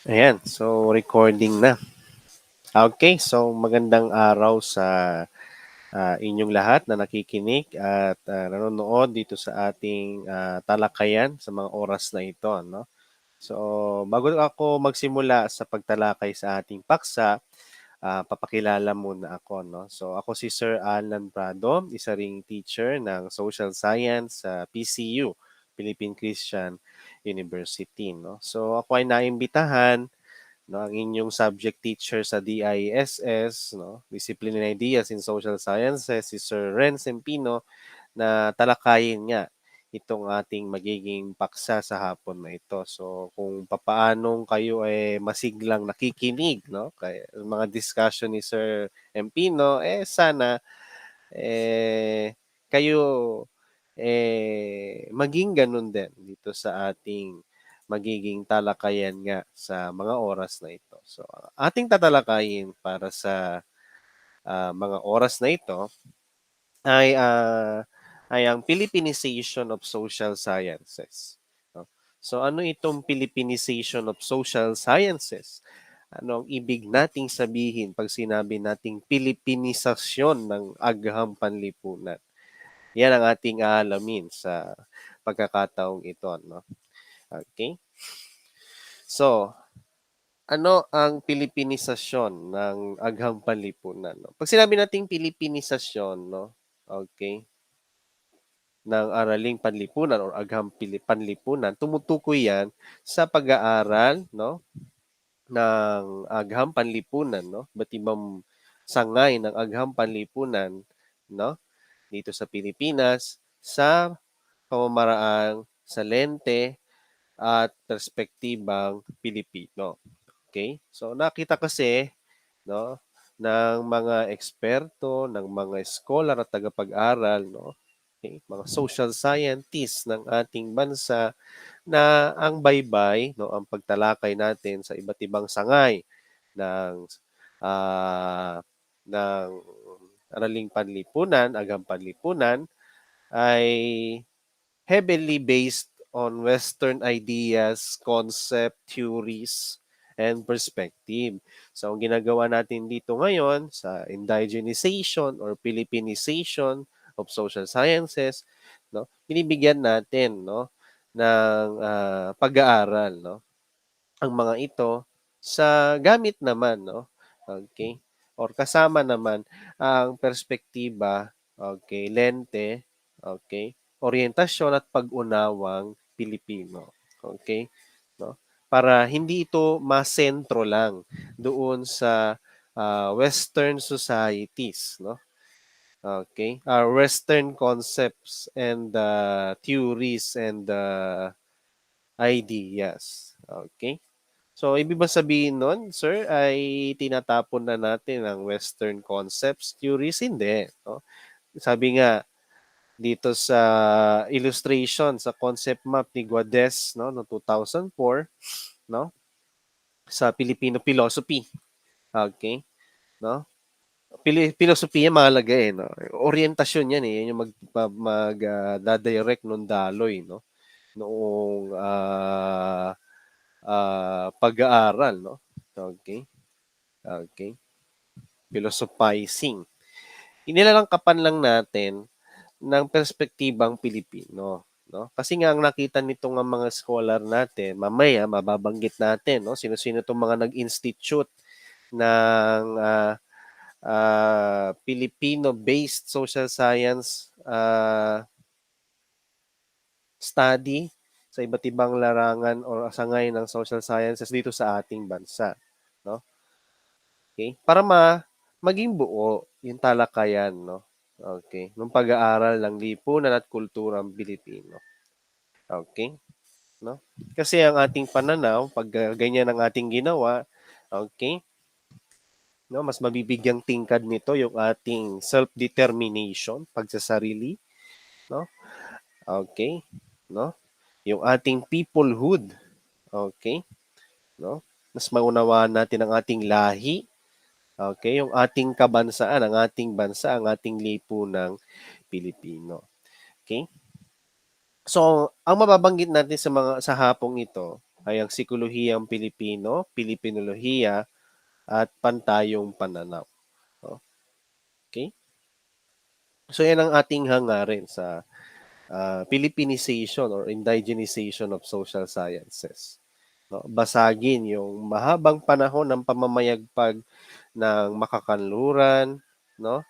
Ayan, so recording na. Okay, so magandang araw sa inyong lahat na nakikinig at nanonood dito sa ating talakayan sa mga oras na ito. No? So bago ako magsimula sa pagtalakay sa ating paksa, papakilala muna ako. No? So ako si Sir Alan Prado, isa ring teacher ng Social Science sa PCU, Philippine Christian University. No? So ako ay naimbitahan, no, ang inyong subject teacher sa DISS, no, Discipline and Ideas in Social Sciences, si Sir Ren Sempino, na talakayin nga itong ating magiging paksa sa hapon na ito. So, kung papaanong kayo ay masiglang nakikinig, no, kay mga discussion ni Sir Empino, sana kayo maging ganun din dito sa ating magiging talakayan nga sa mga oras na ito. So, ating tatalakayin para sa mga oras na ito ay ang Philippinization of Social Sciences. No? So, ano itong Philippinization of Social Sciences? Ano ang ibig nating sabihin pag sinabi nating Pilipinisasyon ng agham panlipunan? Yan ang ating aalamin sa pagkakataong ito. No? Okay? So, ano ang Pilipinisasyon ng agham panlipunan? No? Pag sinabi nating Pilipinisasyon, no? Okay, ng araling panlipunan or agham panlipunan, tumutukoy yan sa pag-aaral, no, ng agham panlipunan, no? Ba't ibang sangay ng agham panlipunan, no? Dito sa Pilipinas sa pamamaraan sa lente at perspektibang Pilipino. Okay? So nakita kasi, no, ng mga eksperto, ng mga scholar at tagapag-aral, no, okay, mga social scientists ng ating bansa na ang baybay, no, ang pagtalakay natin sa iba't ibang sangay ng ah, ng araling panlipunan, agham panlipunan ay heavily based on Western ideas, concept, theories, and perspective. So, ang ginagawa natin dito ngayon sa indigenization or Philippinization of social sciences, no, binibigyan natin, no, ng pag-aaral, no, ang mga ito sa gamit naman, no, okay, or kasama naman ang perspektiba, okay, lente, okay, orientasyon at pag-unawang Pilipino. Okay? No? Para hindi ito masentro lang doon sa Western societies, no? Okay? Western concepts and theories and ideas. Okay? So, ibig ba sabihin nun, sir, ay tinatapon na natin ang Western concepts, theories? Hindi. No? Sabi nga, dito sa illustration sa concept map ni Guades, no, no 2004, no, sa Filipino philosophy. Okay, no? Philosophy mahalaga eh, no. Orientasyon 'yan eh, yan yung dadirect nung daloy, no, noong pag-aaral, no. Okay. Okay. Philosophizing. Inilalangkapan lang natin ng perspektibang Pilipino, no? Kasi nga ang nakita nitong mga scholar natin, mamaya mababanggit natin, no? Sino-sino itong mga nag-institute ng Filipino-based social science study sa iba't ibang larangan o sangay ng social sciences dito sa ating bansa, no? Okay? Para maging buo yung talakayan, no? Okay, nung pag-aaral ng lipunan at kulturang Pilipino. Okay? No? Kasi ang ating pananaw, pag ganyan ang ating ginawa, okay, no, mas mabibigyang tingkad nito yung ating self-determination, pagsasarili, no? Okay, no? Yung ating peoplehood, okay, no? Mas maunawaan natin ang ating lahi, okay, yung ating kabansaan, ang ating bansa, ang ating lipunang Pilipino. Okay? So, ang mababanggit natin sa hapong ito ay ang Sikolohiyang Pilipino, Pilipinolohiya, at Pantayong Pananaw. Okay? So yan ang ating hangarin sa Philippinization or indigenization of social sciences. No? Basagin yung mahabang panahon ng pamamayagpag ng makakanluran, no?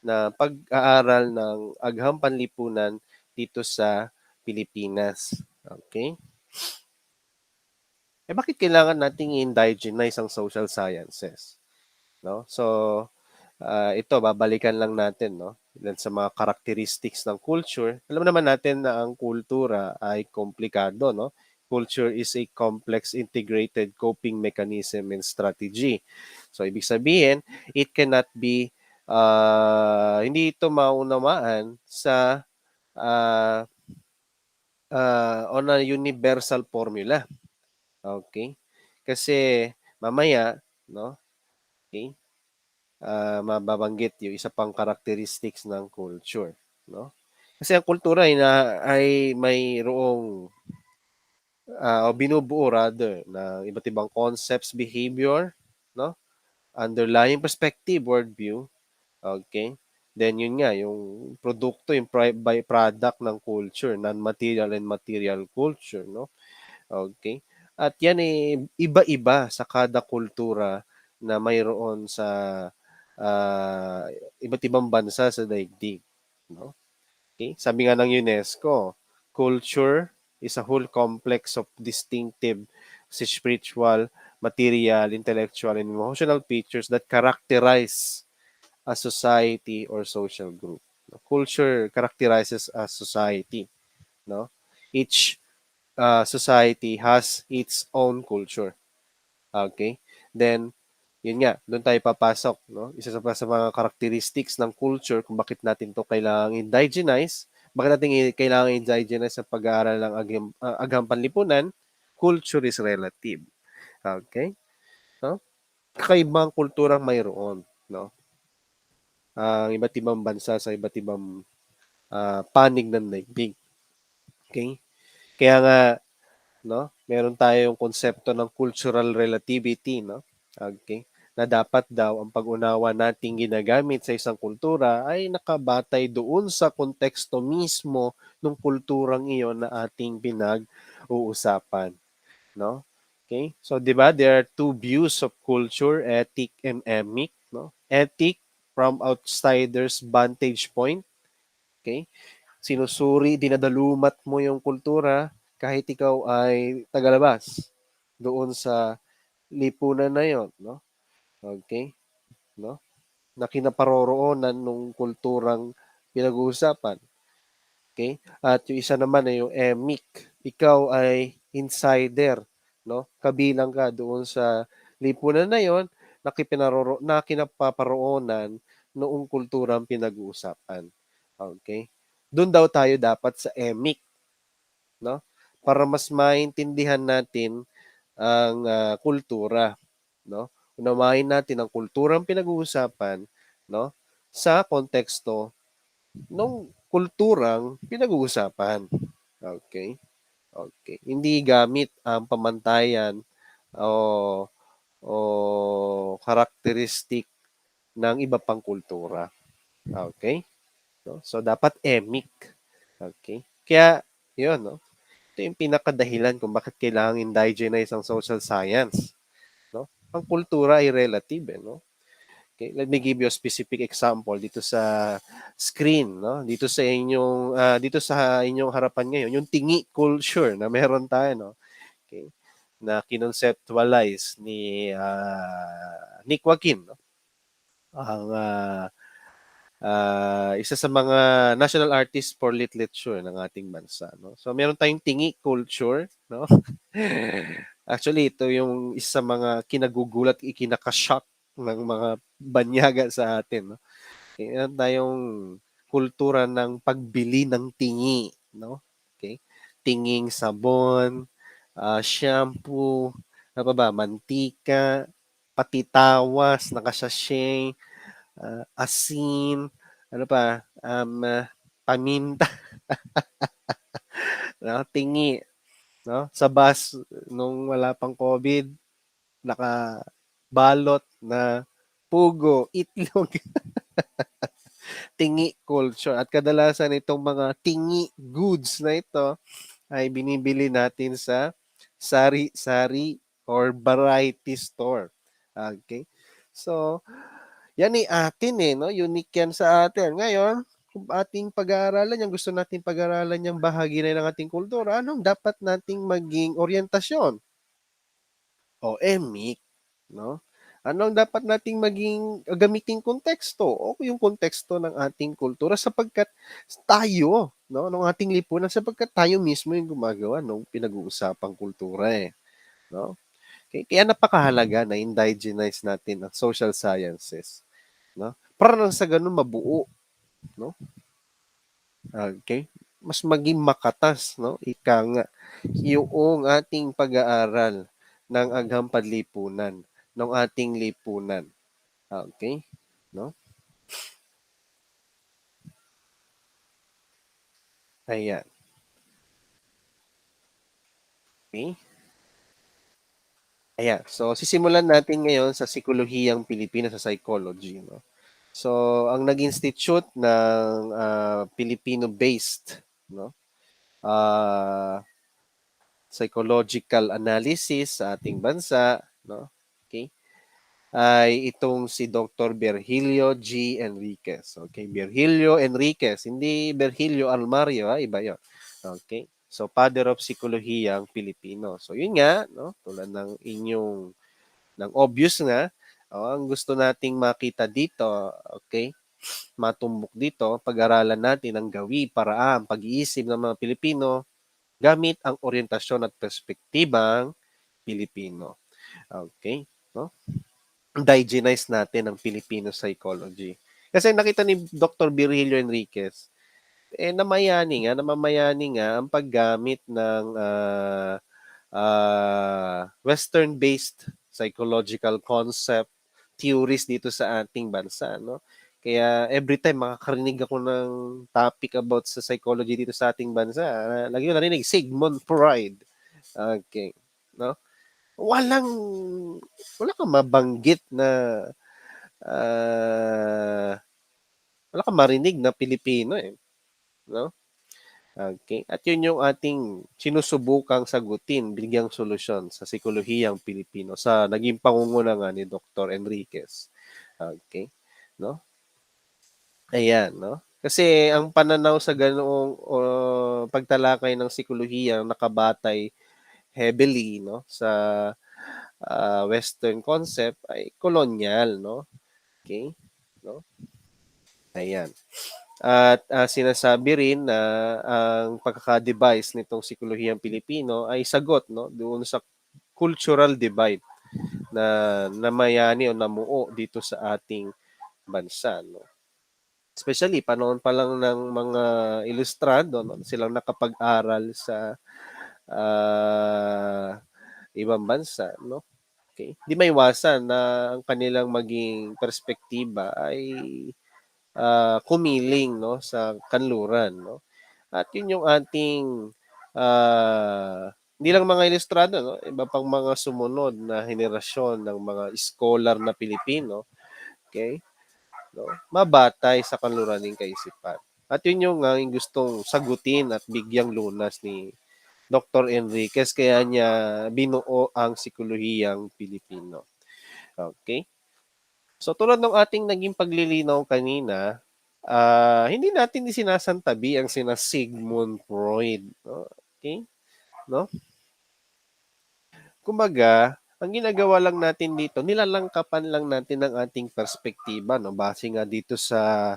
Na pag-aaral ng agham panlipunan dito sa Pilipinas. Okay? Bakit kailangan nating indigenize ang social sciences? No? So, ito, babalikan lang natin, no? Ilan sa mga characteristics ng culture. Alam naman natin na ang kultura ay komplikado, no? Culture is a complex integrated coping mechanism and strategy. So, ibig sabihin, it cannot be, hindi ito maunamaan sa uh, on a universal formula. Okay? Kasi mamaya, no? Okay? Mababanggit yung isa pang characteristics ng culture, no? Kasi ang kultura ay mayroong o binubuo rather ng iba't ibang concepts, behavior, no? Underlying perspective, worldview, okay? Then yun nga, yung produkto, yung byproduct ng culture, non-material and material culture, no? Okay? At yan iba-iba sa kada kultura na mayroon sa uh, iba't ibang bansa sa daigdig. No? Okay? Sabi nga ng UNESCO, culture is a whole complex of distinctive spiritual, material, intellectual, and emotional features that characterize a society or social group. Culture characterizes a society. No? Each society has its own culture. Okay? Then, yun nga, doon tayo papasok. No? Isa sa mga characteristics ng culture kung bakit natin to kailangang indigenize, bakit natin kailangang indigenize sa pag-aaral ng agham panlipunan, culture is relative. Okay? No? Kakaibang kulturang mayroon. No? Ang iba't ibang bansa sa iba't ibang panig ng daigdig. Okay? Kaya nga, no? Meron tayong konsepto ng cultural relativity, no? Okay? Na dapat daw ang pag-unawa nating ginagamit sa isang kultura ay nakabatay doon sa konteksto mismo ng kulturang iyon na ating pinag-uusapan, no? Okay? So, 'di ba, there are two views of culture, ethic and emic, no? Ethic from outsiders' vantage point, okay? Sinusuri, dinadalumat mo yung kultura kahit ikaw ay tagalabas doon sa lipunan na yon, no? Okay? No? Na kinaparoroonan nung kulturang pinag-uusapan. Okay? At yung isa naman ay yung emic. Ikaw ay insider, no? Kabilang ka doon sa lipunan na yon na kinapaparoonan noong kulturang pinag-uusapan. Okay? Doon daw tayo dapat sa emic, no? Para mas maintindihan natin ang kultura, no? Unawain natin ang kulturang pinag-uusapan, no? Sa konteksto ng kulturang pinag-uusapan. Okay? Okay. Hindi gamit ang pamantayan o o karakteristik ng iba pang kultura. Okay? No? So dapat emic. Okay? Kaya 'yun, no? Ito yung pinakadahilan kung bakit kailangang indigenize ang social science, no? Ang kultura ay relative, no? Okay, let me give you a specific example dito sa screen, no? Dito sa inyong harapan ngayon, yung tingi culture na meron tayo, no? Okay? Na kinonceptualize ni Nick Joaquin, no? Ang isa sa mga national artist for literature ng ating bansa, no? So meron tayong tingi culture, no? Actually, ito yung isa sa mga kinagugulat, ikinaka-shock ng mga banyaga sa atin, no? Meron tayong kultura ng pagbili ng tingi, no? Okay? Tinging sabon, shampoo, ano pa ba, mantika, pati tawas, nakasashay, asin, ano pa, paminta, no? Tingi. 'no? Sa bus nung wala pang COVID, nakabalot na pugo, itlog, tingi culture at kadalasan itong mga tingi goods na ito ay binibili natin sa sari-sari or variety store. Okay? So, yan ay atin eh, no? Unique yan sa atin. Ngayon, kung ating pag-aaralan yan, gusto nating pag-aaralan yung bahagi na ng ating kultura, anong dapat nating maging orientasyon o emic, no? Ano ang dapat nating maging gamiting konteksto o yung konteksto ng ating kultura sapagkat tayo, no, ng ating lipunan sapagkat tayo mismo yung gumagawa ng pinag-uusapang kultura eh, no? Kaya napakahalaga na indigenize natin ang social sciences, no? Para nang sa ganun mabuo, no? Okay? Mas maging makatas, no? Ika nga, yung ating pag-aaral ng agham panlipunan, ng ating lipunan. Okay? No? Ayan. Okay? Ayan. So, sisimulan natin ngayon sa Psikolohiyang Pilipinas sa psychology. No? So, ang nag-institute ng Filipino-based no? uh, psychological analysis sa ating bansa, no? Okay? Ay itong si Dr. Virgilio G. Enriquez. Okay, Virgilio Enriquez, hindi Virgilio Almario, ha? Iba 'yon. Okay. So, Father of Psikolohiya ang Pilipino. So, yun nga, no? Tulad ng inyong, ng obvious nga, ang gusto nating makita dito, okay, matumbok dito, pag-aralan natin ang gawi, paraan, pag-iisip ng mga Pilipino gamit ang orientasyon at perspektibang Pilipino. Okay, no? Digenize natin ang Filipino psychology. Kasi nakita ni Dr. Virgilio Enriquez, namamayani nga ang paggamit ng Western-based psychological concept, theories dito sa ating bansa, no? Kaya every time makakarinig ako ng topic about sa psychology dito sa ating bansa, lagi ko narinig, Sigmund Freud. Okay. No? Walang, wala kang mabanggit na ah, wala kang marinig na Pilipino eh. No? Okay. At yun yung ating sinusubukang sagutin, bigyang solusyon sa psikolohiyang Pilipino sa naging pangunguna nga ni Dr. Enriquez. Okay. No? Ayan, no? Kasi ang pananaw sa ganoong pagtalakay ng psikolohiya nakabatay heavily no sa Western concept ay kolonyal, no? Okay? No? Ayan. At sinasabi rin na ang pagkaka-devise nitong psikolohiyang Pilipino ay sagot no doon sa cultural divide na namayani o namuo dito sa ating bansa no. Especially panahon pa lang ng mga ilustrado no, silang nakapag-aral sa ibang bansa no. Okay? Di maiwasan na ang kanilang maging perspektiba ay kumiling no sa kanluran no. At yun yung ating hindi lang mga ilustrado no, iba pang mga sumunod na henerasyon ng mga scholar na Pilipino, okay? No? Mabatay sa kanluraning kaisipan. At yun yung yung gustong sagutin at bigyang lunas ni Dr. Enriquez kaya niya binuo ang psikolohiyang Pilipino. Okay? So tulad ng ating naging paglilinaw kanina, hindi natin sinasantabi ang sina Sigmund Freud. No? Okay? No? Kumbaga, ang ginagawa lang natin dito, nilalangkapan lang natin ang ating perspektiba, no? Base nga dito sa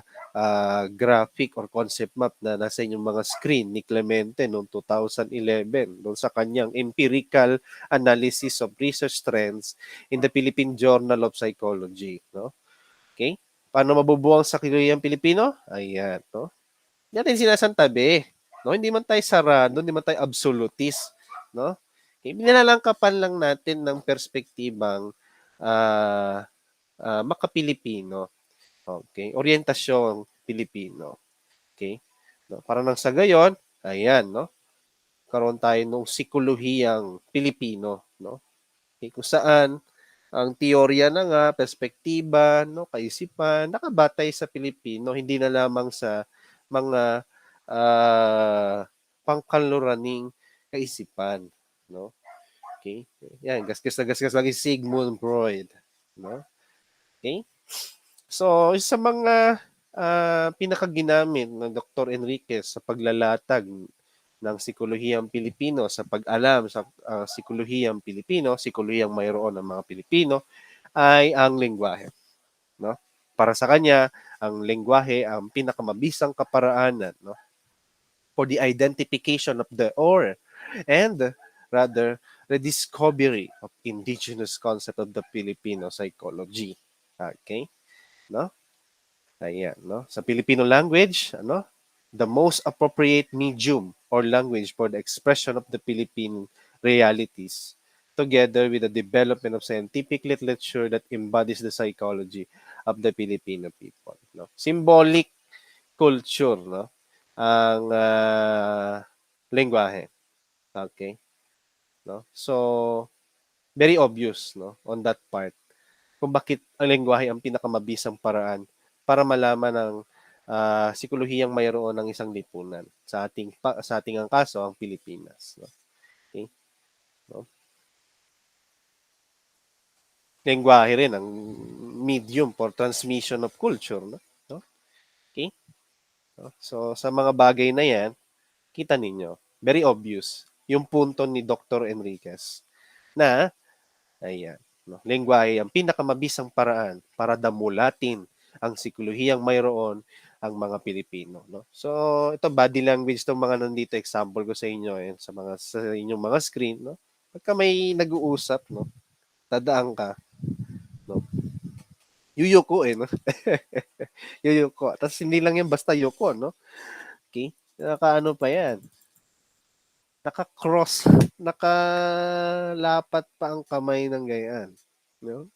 graphic or concept map na nasa inyong mga screen ni Clemente noong 2011 doon sa kanyang empirical analysis of research trends in the Philippine Journal of Psychology. No? Okay? Paano mabubuo ang sakiloyang Pilipino? Ayan. No? Hindi natin sinasantabi. No? Hindi man tayo sarado, hindi man tayo absolutist. No? Okay? Nilalangkapan lang natin ng perspektibang makapilipino. Okay? Orientasyong Pilipino. Okay? No? Para nang sa gayon, ayan, no? magkaroon tayo ng sikolohiyang Pilipino, no? Okay, kung saan ang teorya na nga, perspektiba, no, kaisipan, nakabatay sa Pilipino, hindi na lamang sa mga pangkaluraning kaisipan, no? Okay? Yan, gasgas na gasgas lagi Sigmund Freud, no? Okay? So, isa sa mga pinakaginamit ng Dr. Enriquez sa paglalatag ng sikolohiyang Pilipino sa pag-alam sa sikolohiyang Pilipino, sikolohiyang mayroon ng mga Pilipino ay ang lengguwahe, no? Para sa kanya, ang lengguwahe ang pinakamabisang kaparaanan, no, for the identification of the or and rather rediscovery of indigenous concept of the Filipino psychology. Okay? No? Ayan, no? Sa Filipino language, ano? The most appropriate medium or language for the expression of the Philippine realities, together with the development of scientific literature that embodies the psychology of the Filipino people. No? Symbolic culture, no? Ang lengguwahe. Okay? No? So, very obvious, no? On that part kung bakit ang lengguwahe ang pinakamabisang paraan para malaman ang sikolohiyang mayroon ng isang lipunan sa ating ang kaso ang Pilipinas, no? Okay? No? Lengguwahe rin ang medium for transmission of culture, no? No? Okay? No? So sa mga bagay na 'yan, kita ninyo, very obvious yung punto ni Dr. Enriquez na ayan, no? Lengguwahe ang pinakamabisang paraan para damulatin ang sikolohiyang mayroon ang mga Pilipino, no? So, ito body language 'tong mga nandito, example ko sa inyo, ayan, sa inyong mga screen, no? Pagka may nag-uusap, no? Dadaan ka, no? Yuyuko eh, no? Yuyuko. Tapos hindi lang yan basta yuko, no? Okay? Nakaano pa yan? Naka-cross, nakalapat pa ang kamay ng gayaan. No?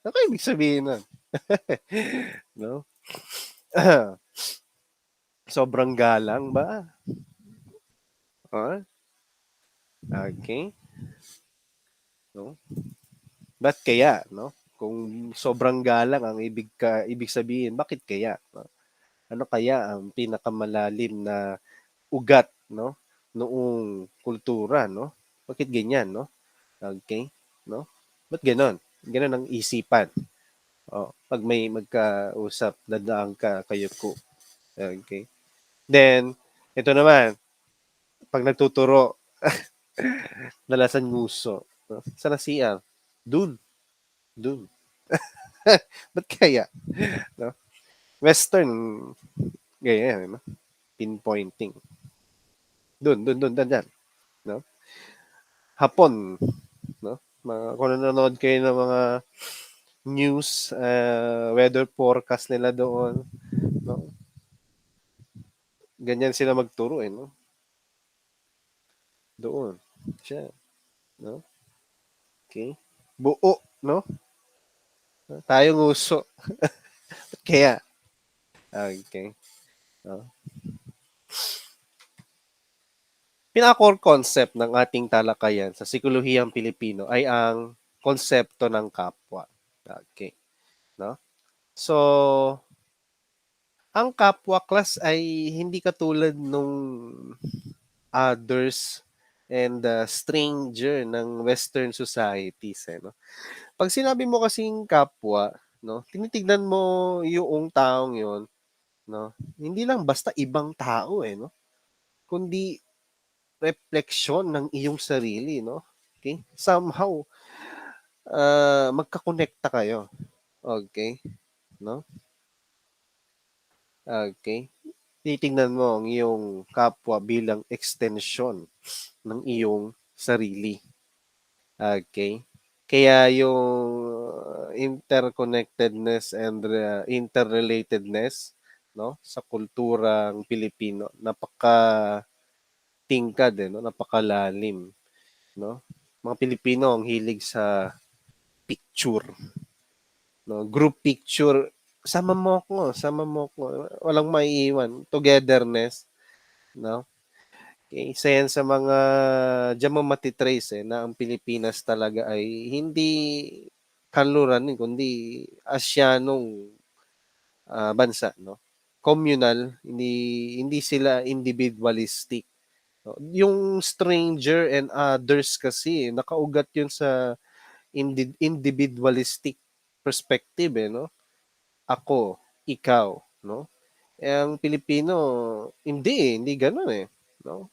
Ano ibig sabihin nun? No? Sobrang galang ba? Huh? Okay. No? Ba't kaya, no? Kung sobrang galang ang ibig sabihin, bakit kaya? No? Ano kaya ang pinakamalalim na ugat, no? Noong kultura, no? Bakit ganyan, no? Okay? No? Ba't ganon? Ganon ang isipan. Oh, pag may magkausap, dadaan ka kayo ko. Okay? Then, ito naman, pag nagtuturo, dalasan nguso. No? Sa CR. Dun. Dun. Ba't kaya? No? Western, ganyan, no? Pinpointing. Dun, dyan. No? Hapon, no? Kung nanonood kayo ng mga news, weather forecast nila doon, no? Ganyan sila magturo, eh, no? Doon. Siya, no? Okay? Buo, no? Tayong uso. Kaya, okay. No? Pinaka-core concept ng ating talakayan sa sikolohiyang Pilipino ay ang konsepto ng kapwa. Okay. No? So, ang kapwa class ay hindi katulad nung others and stranger ng Western societies. Eh, no? Pag sinabi mo kasing kapwa, no, tinitignan mo yung taong yon, no, hindi lang basta ibang tao eh, no, kundi refleksyon ng iyong sarili, no. Okay? Somehow, magkakonekta kayo. Okay? No? Okay? Titingnan mo ang iyong kapwa bilang extension ng iyong sarili. Okay? Kaya yung interconnectedness and interrelatedness, no, sa kulturang Pilipino, napaka-tingkad, eh, no, napakalalim, no. Mga Pilipino ang hilig sa picture, no, group picture. Sama mo ko, walang maiiwan, togetherness, no. Isa yan sa mga diyan mo mati-trace, na ang Pilipinas talaga ay hindi kanluran kundi Asianong, bansa 'no. Communal, hindi hindi sila individualistic 'no. Yung stranger and others kasi nakaugat yun sa individualistic perspective, 'no. Ako, ikaw 'no. Ang Pilipino hindi gano'n, 'no.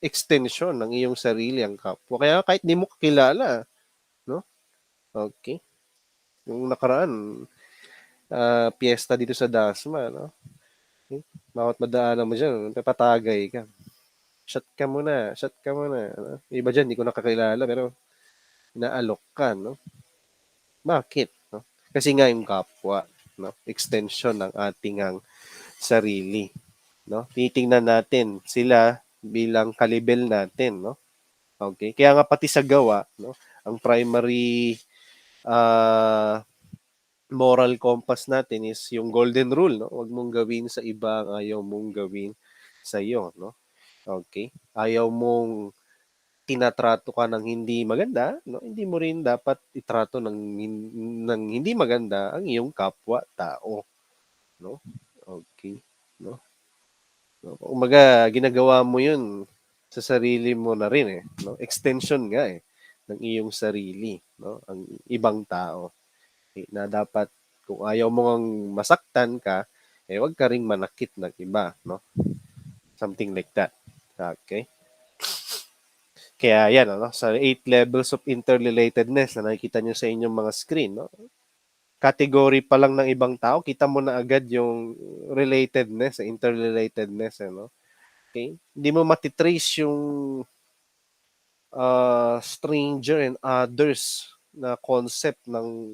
Extension ng iyong sarili ang kapwa. Kaya kahit di mo kakilala, 'no, okey. Yung nakaraan, piyesta dito sa Dasma 'no, bawat madaanan mo diyan napapatagay ka. Shot ka muna, 'no. Yung iba diyan di ko na kakilala pero inaalok ka 'no. Bakit 'no? Kasi nga yung kapwa 'no, extension ng ating sarili 'no. Titingnan natin sila bilang kalibel natin 'no. Okay. Kaya nga pati sa gawa 'no, ang primary ah, moral compass natin is yung golden rule 'no, huwag mong gawin sa iba ang ayaw mong gawin sa iyo 'no. Okay. Ayaw mong tinatrato ka ng hindi maganda 'no, hindi mo rin dapat itrato ng hindi maganda ang iyong kapwa-tao 'no. Okay. 'No. Kumbaga ginagawa mo 'yun sa sarili mo na rin, 'no, extension nga, ng iyong sarili 'no, ang ibang tao. Na dapat kung ayaw mo ngang masaktan ka, wag ka ring manakit ng iba 'no, something like that. Okay. Kaya yan ano, sa 8 levels of interrelatedness na nakikita niyo sa inyong mga screen 'no, category pa lang ng ibang tao kita mo na agad yung relatedness, interrelatedness, ano. Okay? Hindi mo matitrace yung stranger and others na concept ng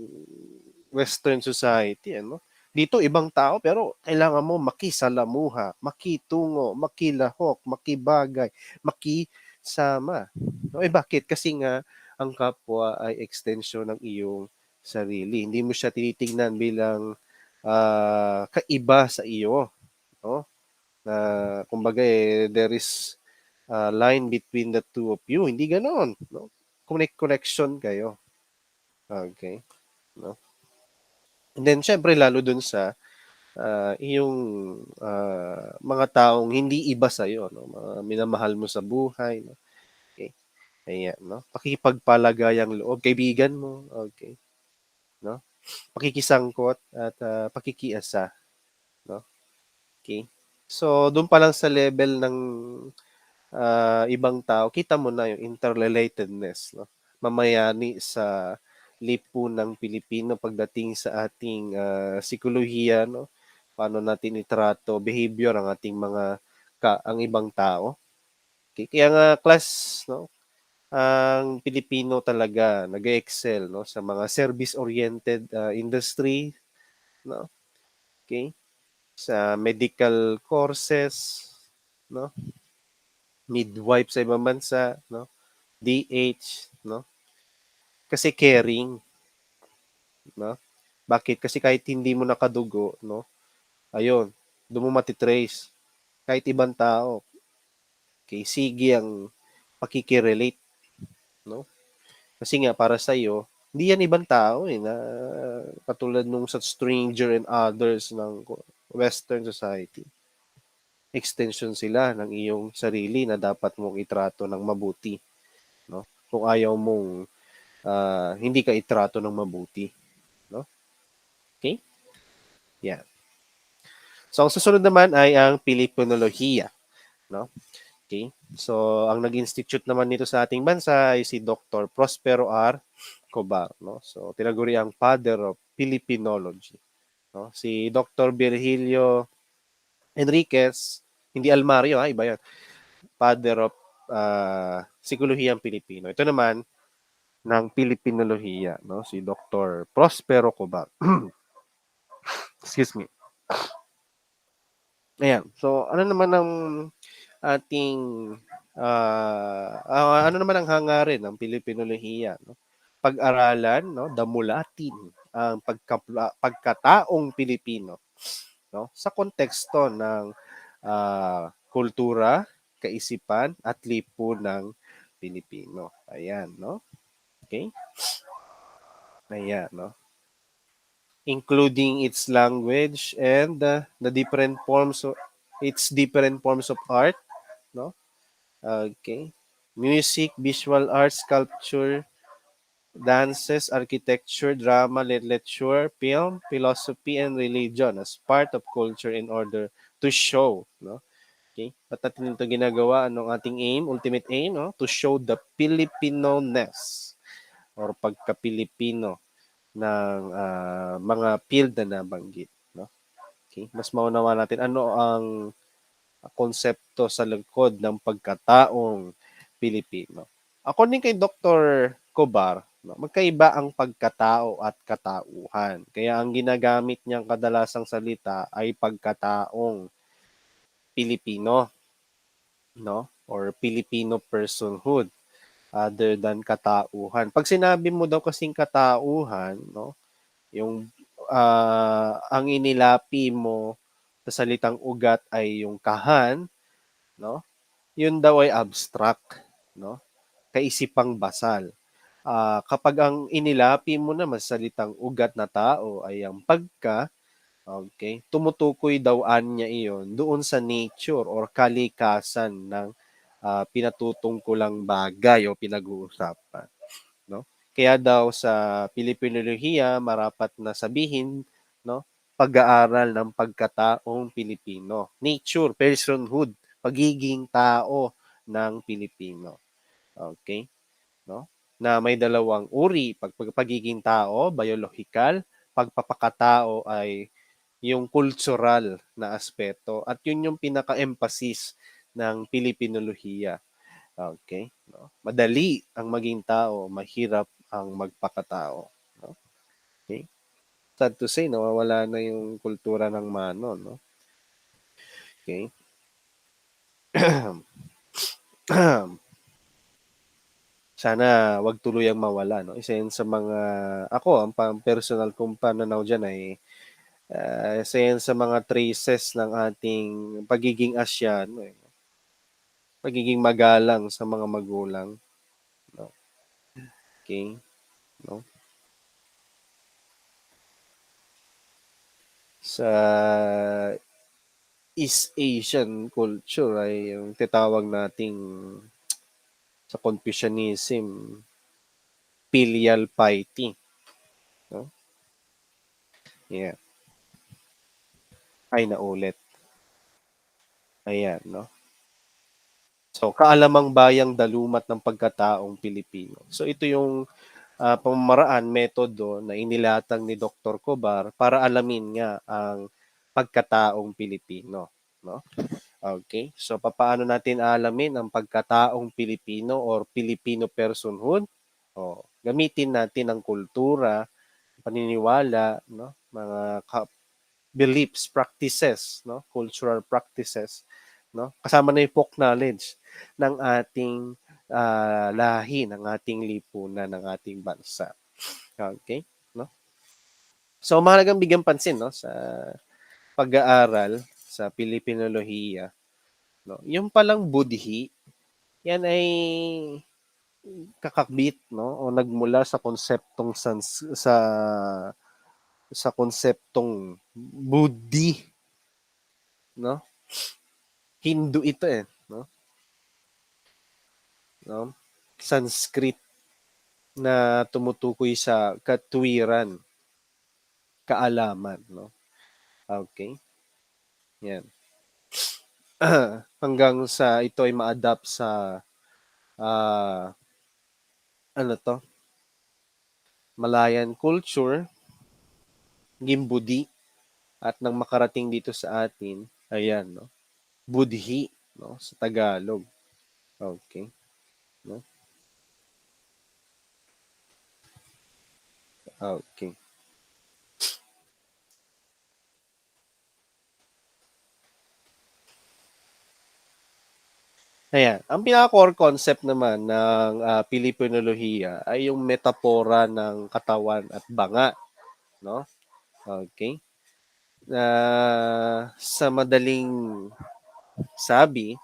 Western society, ano. Dito ibang tao pero kailangan mo makisalamuha, makitungo, makilahok, makibagay, makisama. No, bakit? Kasi nga ang kapwa ay extension ng iyong sarili. Hindi mo siya tinitingnan bilang kaiba sa iyo, no? Na kumbaga there is line between the two of you. Hindi ganoon, no? Connection kayo. Okay, no? And then syempre lalo dun sa iyong mga taong hindi iba sa iyo, no? Mga minamahal mo sa buhay, no? Okay. Ayan, no? Pakikipagpalagayang loob, kaibigan mo, okay, no? Pakikisangkot at pakikiasa, no? Okay. So doon pa lang sa level ng ibang tao, kita mo na yung interrelatedness, no? Mamayani sa lipunang Pilipino pagdating sa ating psikolohiya, no? Paano natin itrato, behavior ang ating mga ang ibang tao. Okay? Kaya nga class, no? Ang Pilipino talaga nag-excel no sa mga service-oriented industry, no? Okay? Sa medical courses, no? Midwife sa ibang bansa, no? DH, no? Kasi caring, no? Bakit? Kasi kahit hindi mo nakadugo, no? Ayun, doon mo matitrace. Kahit ibang tao, okay, sige ang pakikirelate, no? Kasi nga para sa iyo, hindi yan ibang tao na katulad nung sa stranger and others ng Western society. Extension sila ng iyong sarili na dapat mong itrato ng mabuti, no? Kung ayaw mong hindi ka itrato ng mabuti, no? Okay? Yan. So, ang susunod naman ay ang Pilipinolohiya, no? Okay? So, ang nag-institute naman nito sa ating bansa ay si Dr. Prospero R. Cobar, no? So, tinaguri ang Father of Filipinology, no? Si Dr. Virgilio Enriquez, hindi Almario, iba 'yan. Father of Psikolohiyang Pilipino. Ito naman ng Pilipinolohiya, no? Si Dr. Prospero Cobar. Excuse me. Ayan. So, ano naman ang ating ano naman ang hangarin ng Pilipinolohiya, no? Pag-aralan, no, damulatin ang pagkataong Pilipino, no, sa konteksto ng kultura, kaisipan at lipunang Pilipino. Ayan, no? Okay? Ayan, no? Including its language and the different forms of its different forms of art, no? Okay. Music, visual arts, sculpture, dances, architecture, drama, literature, film, philosophy, and religion as part of culture in order to show, no? Okay? Ba't natin ito ginagawa? Anong ating aim? Ultimate aim, no? To show the Filipino-ness or pagka-Pilipino ng mga field na nabanggit, no? Okay? Mas maunawa natin ano ang konsepto sa likod ng pagkataong Pilipino. According kay Dr. Cobar, no, magkaiba ang pagkatao at katauhan. Kaya ang ginagamit niyang kadalasang salita ay pagkataong Pilipino, no? Or Filipino personhood other than katauhan. Pag sinabi mo daw kasing katauhan, no, yung ang inilapi mo sa salitang ugat ay yung kahan, no? Yun daw ay abstract, no? Kaisipang basal. Kapag ang inilapi mo naman sa salitang ugat na tao ay ang pagka, okay, tumutukoy daw niya iyon doon sa nature or kalikasan ng pinatutungkulang bagay o pinag-uusapan, no? Kaya daw sa Pilipinolohiya marapat na sabihin, no, pag-aaral ng pagkataong Pilipino, nature, personhood, pagiging tao ng Pilipino. Okay? No? Na may dalawang uri, pagiging tao, biological, pagpapakatao ay yung cultural na aspeto at yun yung pinaka-emphasis ng Pilipinolohiya. Okay? No? Madali ang maging tao, mahirap ang magpakatao. No? Okay? Sad to say, nawawala na yung kultura ng mano. No? Okay? Sana wag tuluyang mawala. No? Isa yan sa mga, ako, ang personal kong pananaw dyan ay isa yan sa mga traces ng ating pagiging Asyano. Eh. Pagiging magalang sa mga magulang. No? Okay? No? Sa East Asian culture ay yung titawag nating sa Confucianism, filial piety. No? Yeah. Ay, naulit. Ayan, no? So, kaalamang bayang dalumat ng pagkataong Pilipino. So, ito yung pamamaraan, metodo na inilatag ni Dr. Cobar para alamin nga ang pagkataong Pilipino. No? Okay? So, paano natin alamin ang pagkataong Pilipino or Filipino personhood? Gamitin natin ang kultura, paniniwala, no? Mga beliefs, practices, no? Cultural practices, no? Kasama na yung folk knowledge ng ating lahi, ng ating lipunan, ng ating bansa. Okay? No? So, mahalagang bigyan pansin, no, sa pag-aaral sa Pilipinolohiya, no? Yung palang budhi, yan ay kakakbit, no, o nagmula sa konseptong sa konseptong Buddhi, no? Hindu ito eh, no? No? Sanskrit na tumutukoy sa katwiran, kaalaman, no? Okay? Yan. Hanggang sa ito ay ma-adapt sa uh, ano to? Malayan culture, Gimbudi, at nang makarating dito sa atin, ayan, no? Budhi, no? Sa Tagalog. Okay. No? Okay. Ayan. Ang pinaka-core concept naman ng Pilipinolohiya ay yung metapora ng katawan at banga, no? Okay? Sa madaling sabi,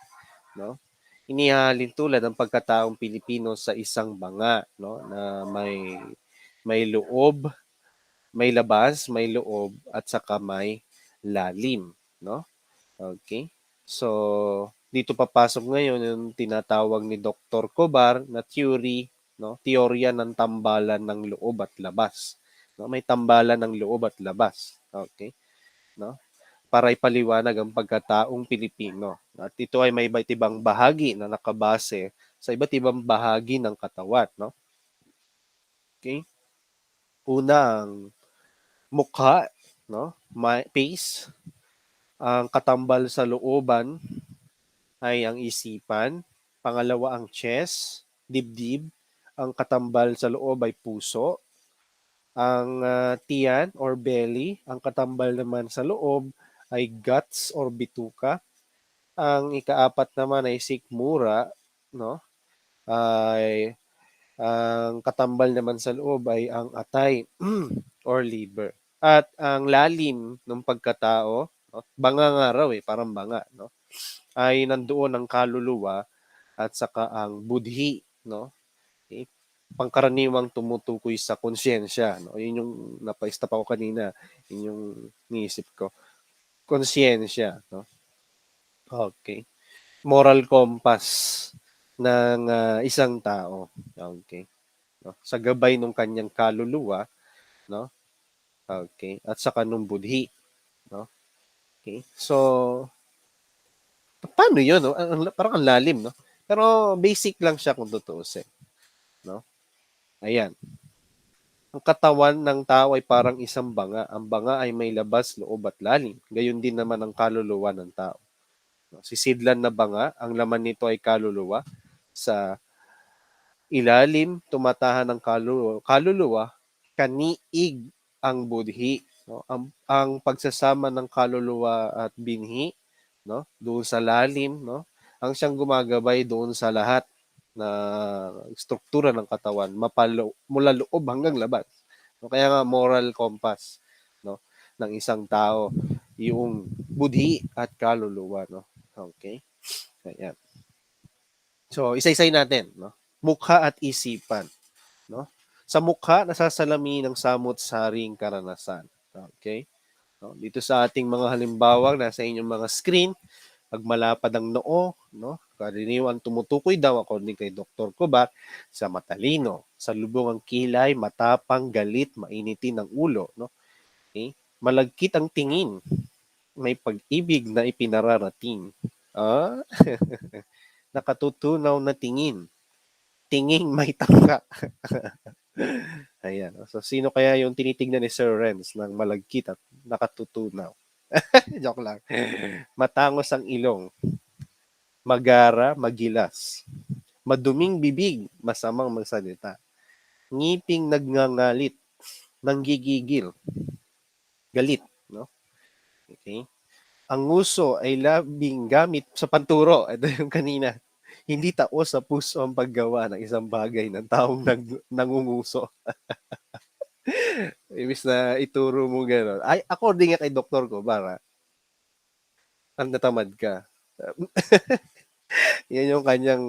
no? inihahalin tulad ng pagkataong Pilipino sa isang banga, no, na may loob, may labas, may loob at saka may lalim, no? Okay? So, dito papasok ngayon yung tinatawag ni Dr. Cobar na theory, no? Teorya ng tambalan ng loob at labas. No? May tambalan ng loob at labas. Okay? No? Para ipaliwanag ang pagkataong Pilipino. At ito ay may iba't ibang bahagi na nakabase sa iba't ibang bahagi ng katawan, no? Okay? Una ang mukha, no? Face, ang katambal sa looban ay ang isipan. Pangalawa ang chest, dibdib. Ang katambal sa loob ay puso. Ang tiyan or belly, ang katambal naman sa loob ay guts or bituka. Ang ikaapat naman ay sikmura, no? Ay ang katambal naman sa loob ay ang atay or liver. At ang lalim ng pagkatao, no? Banga nga raw parang banga, no? Ay nandoon ang kaluluwa at saka ang budhi, no? Okay? Pangkaraniwang tumutukoy sa konsyensya, no? Yun yung napaistap ako kanina, yun yung niisip ko. Konsyensya, no? Okay. Moral compass ng isang tao. Okay. No? Sa gabay ng kanyang kaluluwa, no? Okay. At saka nung budhi, no? Okay. So, paano 'yun, no? Parang ang lalim, no? Pero basic lang siya kung tutuusin, no? Ayan. Ang katawan ng tao ay parang isang banga. Ang banga ay may labas, loob at lalim. Gayon din naman ang kaluluwa ng tao. No? Sisidlan na banga, ang laman nito ay kaluluwa. Sa ilalim, tumatahan ng kaluluwa, kaniig ang budhi. No? Ang pagsasama ng kaluluwa at binhi, no? Doon sa lalim, no? Ang siyang gumagabay doon sa lahat na struktura ng katawan, mula loob hanggang labas. No? Kaya nga moral compass, no, ng isang tao, yung budhi at kaluluwa, no. Okay? Ayan. So, isa-isay natin, no? Mukha at isipan, no? Sa mukha, nasasalamin ng samot-saring karanasan. Okay? No? Dito sa ating mga halimbawa, nasa inyong mga screen, pag malapad ang noo, no? Karaniwang tumutukoy daw according kay Dr. Kubat sa matalino, sa lubong ang kilay, matapang, galit, mainitin ang ulo, no? Okay? Malagkit ang tingin, may pag-ibig na ipinararating. Ah, nakatutunaw na tingin, tinging may tangka. Ayan. So, sino kaya yung tinitingnan ni Sir Renz ng malagkit at nakatutunaw? Joke lang. Matangos ang ilong, magara, magilas. Maduming bibig, masamang magsalita. Ngiping nagngangalit, nanggigigil, galit, no? Okay? Ang nguso ay labing gamit sa panturo. Ito yung kanina. Hindi taos sa puso ang paggawa ng isang bagay ng taong nangunguso. Ibig na ituro mo gano'n. Ay, according nga kay doktor ko, para ang natamad ka. Yan yung kanyang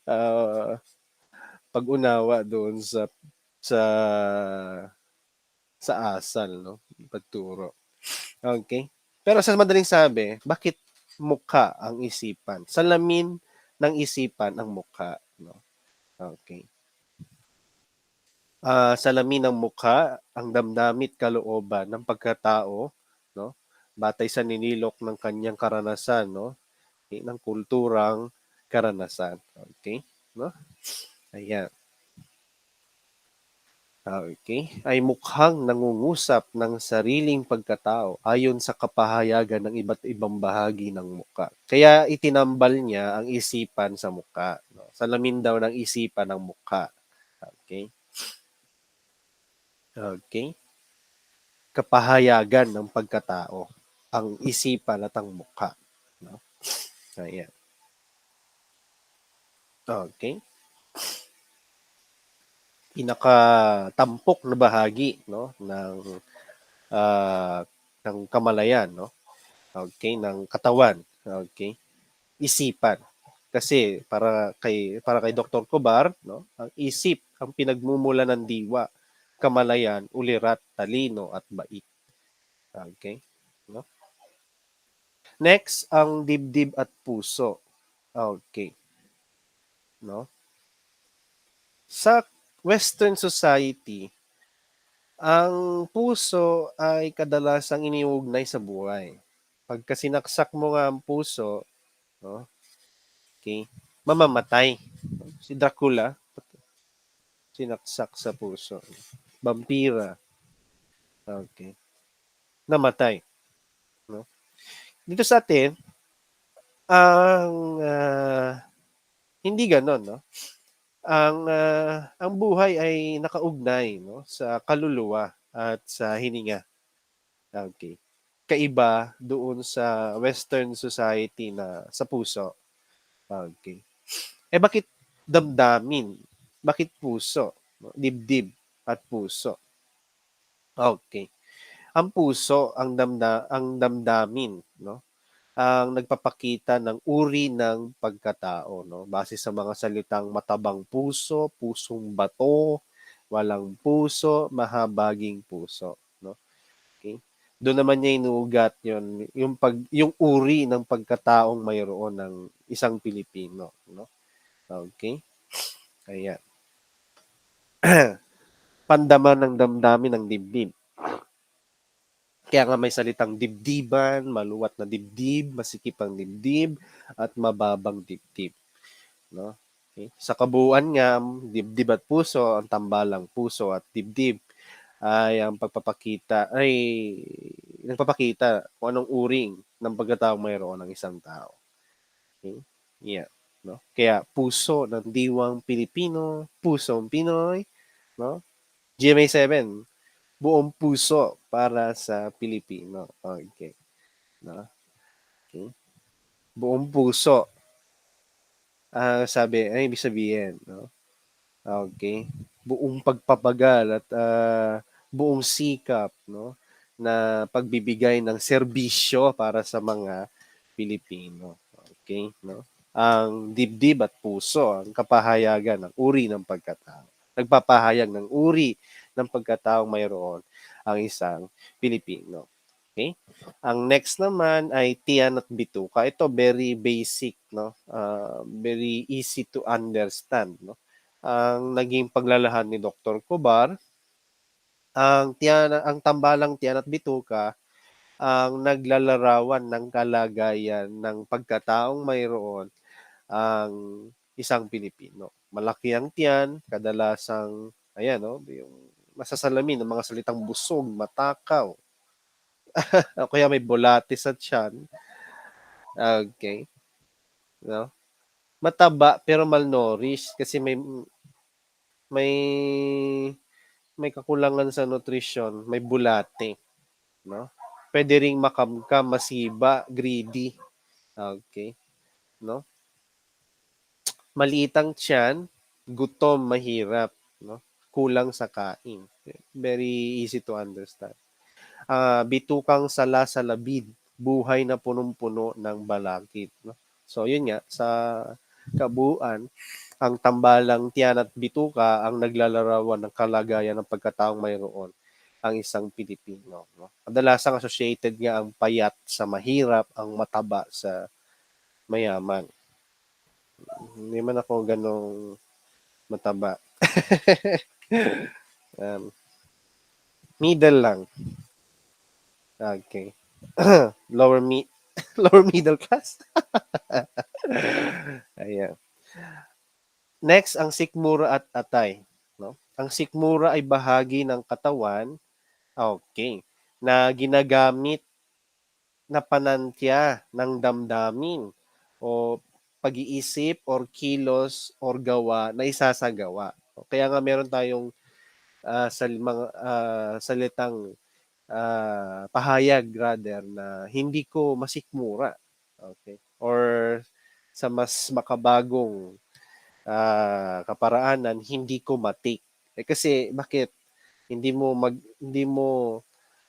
uh, pag-unawa doon sa sa asal, no? Pagturo. Okay? Pero sa madaling sabi, bakit mukha ang isipan? Salamin ng isipan ang mukha, no? Okay. Salamin ng mukha, ang damdamit kalooban ng pagkatao, no? Batay sa ninilok ng kanyang karanasan, no? Okay? Ng kulturang karanasan. Okay? No? Ayan. Okay. Ay mukhang nangungusap ng sariling pagkatao ayon sa kapahayagan ng iba't ibang bahagi ng mukha. Kaya itinambal niya ang isipan sa mukha. No? Salamin daw ng isipan ng mukha. Okay. Okay. Kapahayagan ng pagkatao, ang isipan at ang mukha. No? Ayan. Okay. Pinakatampok na bahagi, no, uh, ng kamalayan, no? Okay, ng katawan. Okay. Isipan. Kasi para kay Dr. Cobar, no, ang isip ang pinagmumula ng diwa, kamalayan, ulirat, talino at bait. Okay? No? Next, ang dibdib at puso. Okay, no? Sa Western society, ang puso ay kadalasang iniuugnay sa buhay. Pagka sinaksak mo nga ang puso, no? Okay, mamamatay. Si Dracula, sinaksak sa puso. Vampira, okay, namatay. No? Dito sa atin, ang hindi ganon, no? Ang buhay ay nakaugnay, no, sa kaluluwa at sa hininga. Okay. Kaiba doon sa Western society na sa puso. Okay. Eh bakit damdamin? Bakit puso? No? Dibdib at puso. Okay. Ang puso, ang damdamin, no? Ang nagpapakita ng uri ng pagkatao, no? Base sa mga salitang matabang puso, pusong bato, walang puso, mahabaging puso, no? Okay? Doon naman niya inuugat yon yung uri ng pagkataong mayroon ng isang Pilipino, no? Okay? Kaya pandaman ng damdamin ng dibdib. Kaya nga may salitang dibdiban, maluwat na dibdib, masikip ang dibdib, at mababang dibdib. No? Okay? Sa kabuuan nga, dibdib at puso, ang tambalang puso at dibdib ay ang nagpapakita kung anong uring ng pagkataong mayroon ng isang tao. Okay? Yeah. No? Kaya puso ng diwang Pilipino, pusong Pinoy, no? GMA7, buong puso para sa Pilipino. Okay. No? Okay. Buong puso. Sabi, ay ibig sabihin, no? Okay. Buong pagpapagal at buong sikap, no, na pagbibigay ng serbisyo para sa mga Pilipino. Okay, no? Ang dibdib at puso ang kapahayagan ng uri ng pagkatao. Nagpapahayag ng uri ng pagkataong mayroon ang isang Pilipino. Okay? Ang next naman ay tiyan at bituka. Ito very basic, no? Very easy to understand, no? Ang naging paglalahad ni Dr. Cobar, ang tambalang tiyan at bituka ang naglalarawan ng kalagayan ng pagkataong mayroon ang isang Pilipino. Malaki ang tiyan, kadalasang ayan, no, yung masasalamin ng mga salitang busog, matakaw, o kaya may bulatis sa tiyan. Okay, no? Mataba pero malnourished kasi may kakulangan sa nutrition, may bulate, no? Pwede ring makamkam, masiba, greedy. Okay, no? Maliit ang tiyan, gutom, mahirap, no? Kulang sa kain. Very easy to understand. Bitukang sala sa labid, buhay na punong-puno ng balakid, no? So yun nga, sa kabuuan, ang tambalang tiyan at bituka ang naglalarawan ng kalagayan ng pagkataong mayroon ang isang Pilipino. No? Kadalasang associated nga ang payat sa mahirap, ang mataba sa mayaman. Hindi man ako ganong mataba. um, Middle lang. Okay. lower mid lower middle class. Ayan. Next, ang sikmura at atay. No? Ang sikmura ay bahagi ng katawan, okay, na ginagamit na panantya ng damdamin o pag-iisip or kilos or gawa na isasagawa. Kaya nga meron tayong mga salitang pahayag rather na hindi ko masikmura. Okay? Or sa mas makabagong kaparaanan, hindi ko matik. Kasi bakit hindi mo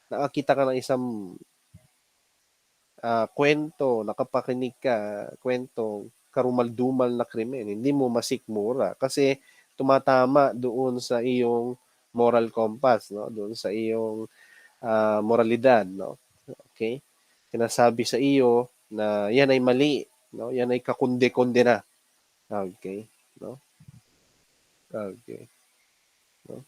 nakakita ka ng isang kwento, nakapakinig ka, kwento, karumal-dumal na krimen, hindi mo masikmura kasi tumatama doon sa iyong moral compass, no? Doon sa iyong moralidad, no? Okay? Sinasabi sa iyo na yan ay mali, no? Yan ay kakunde-konde na. Okay? No? Okay. No?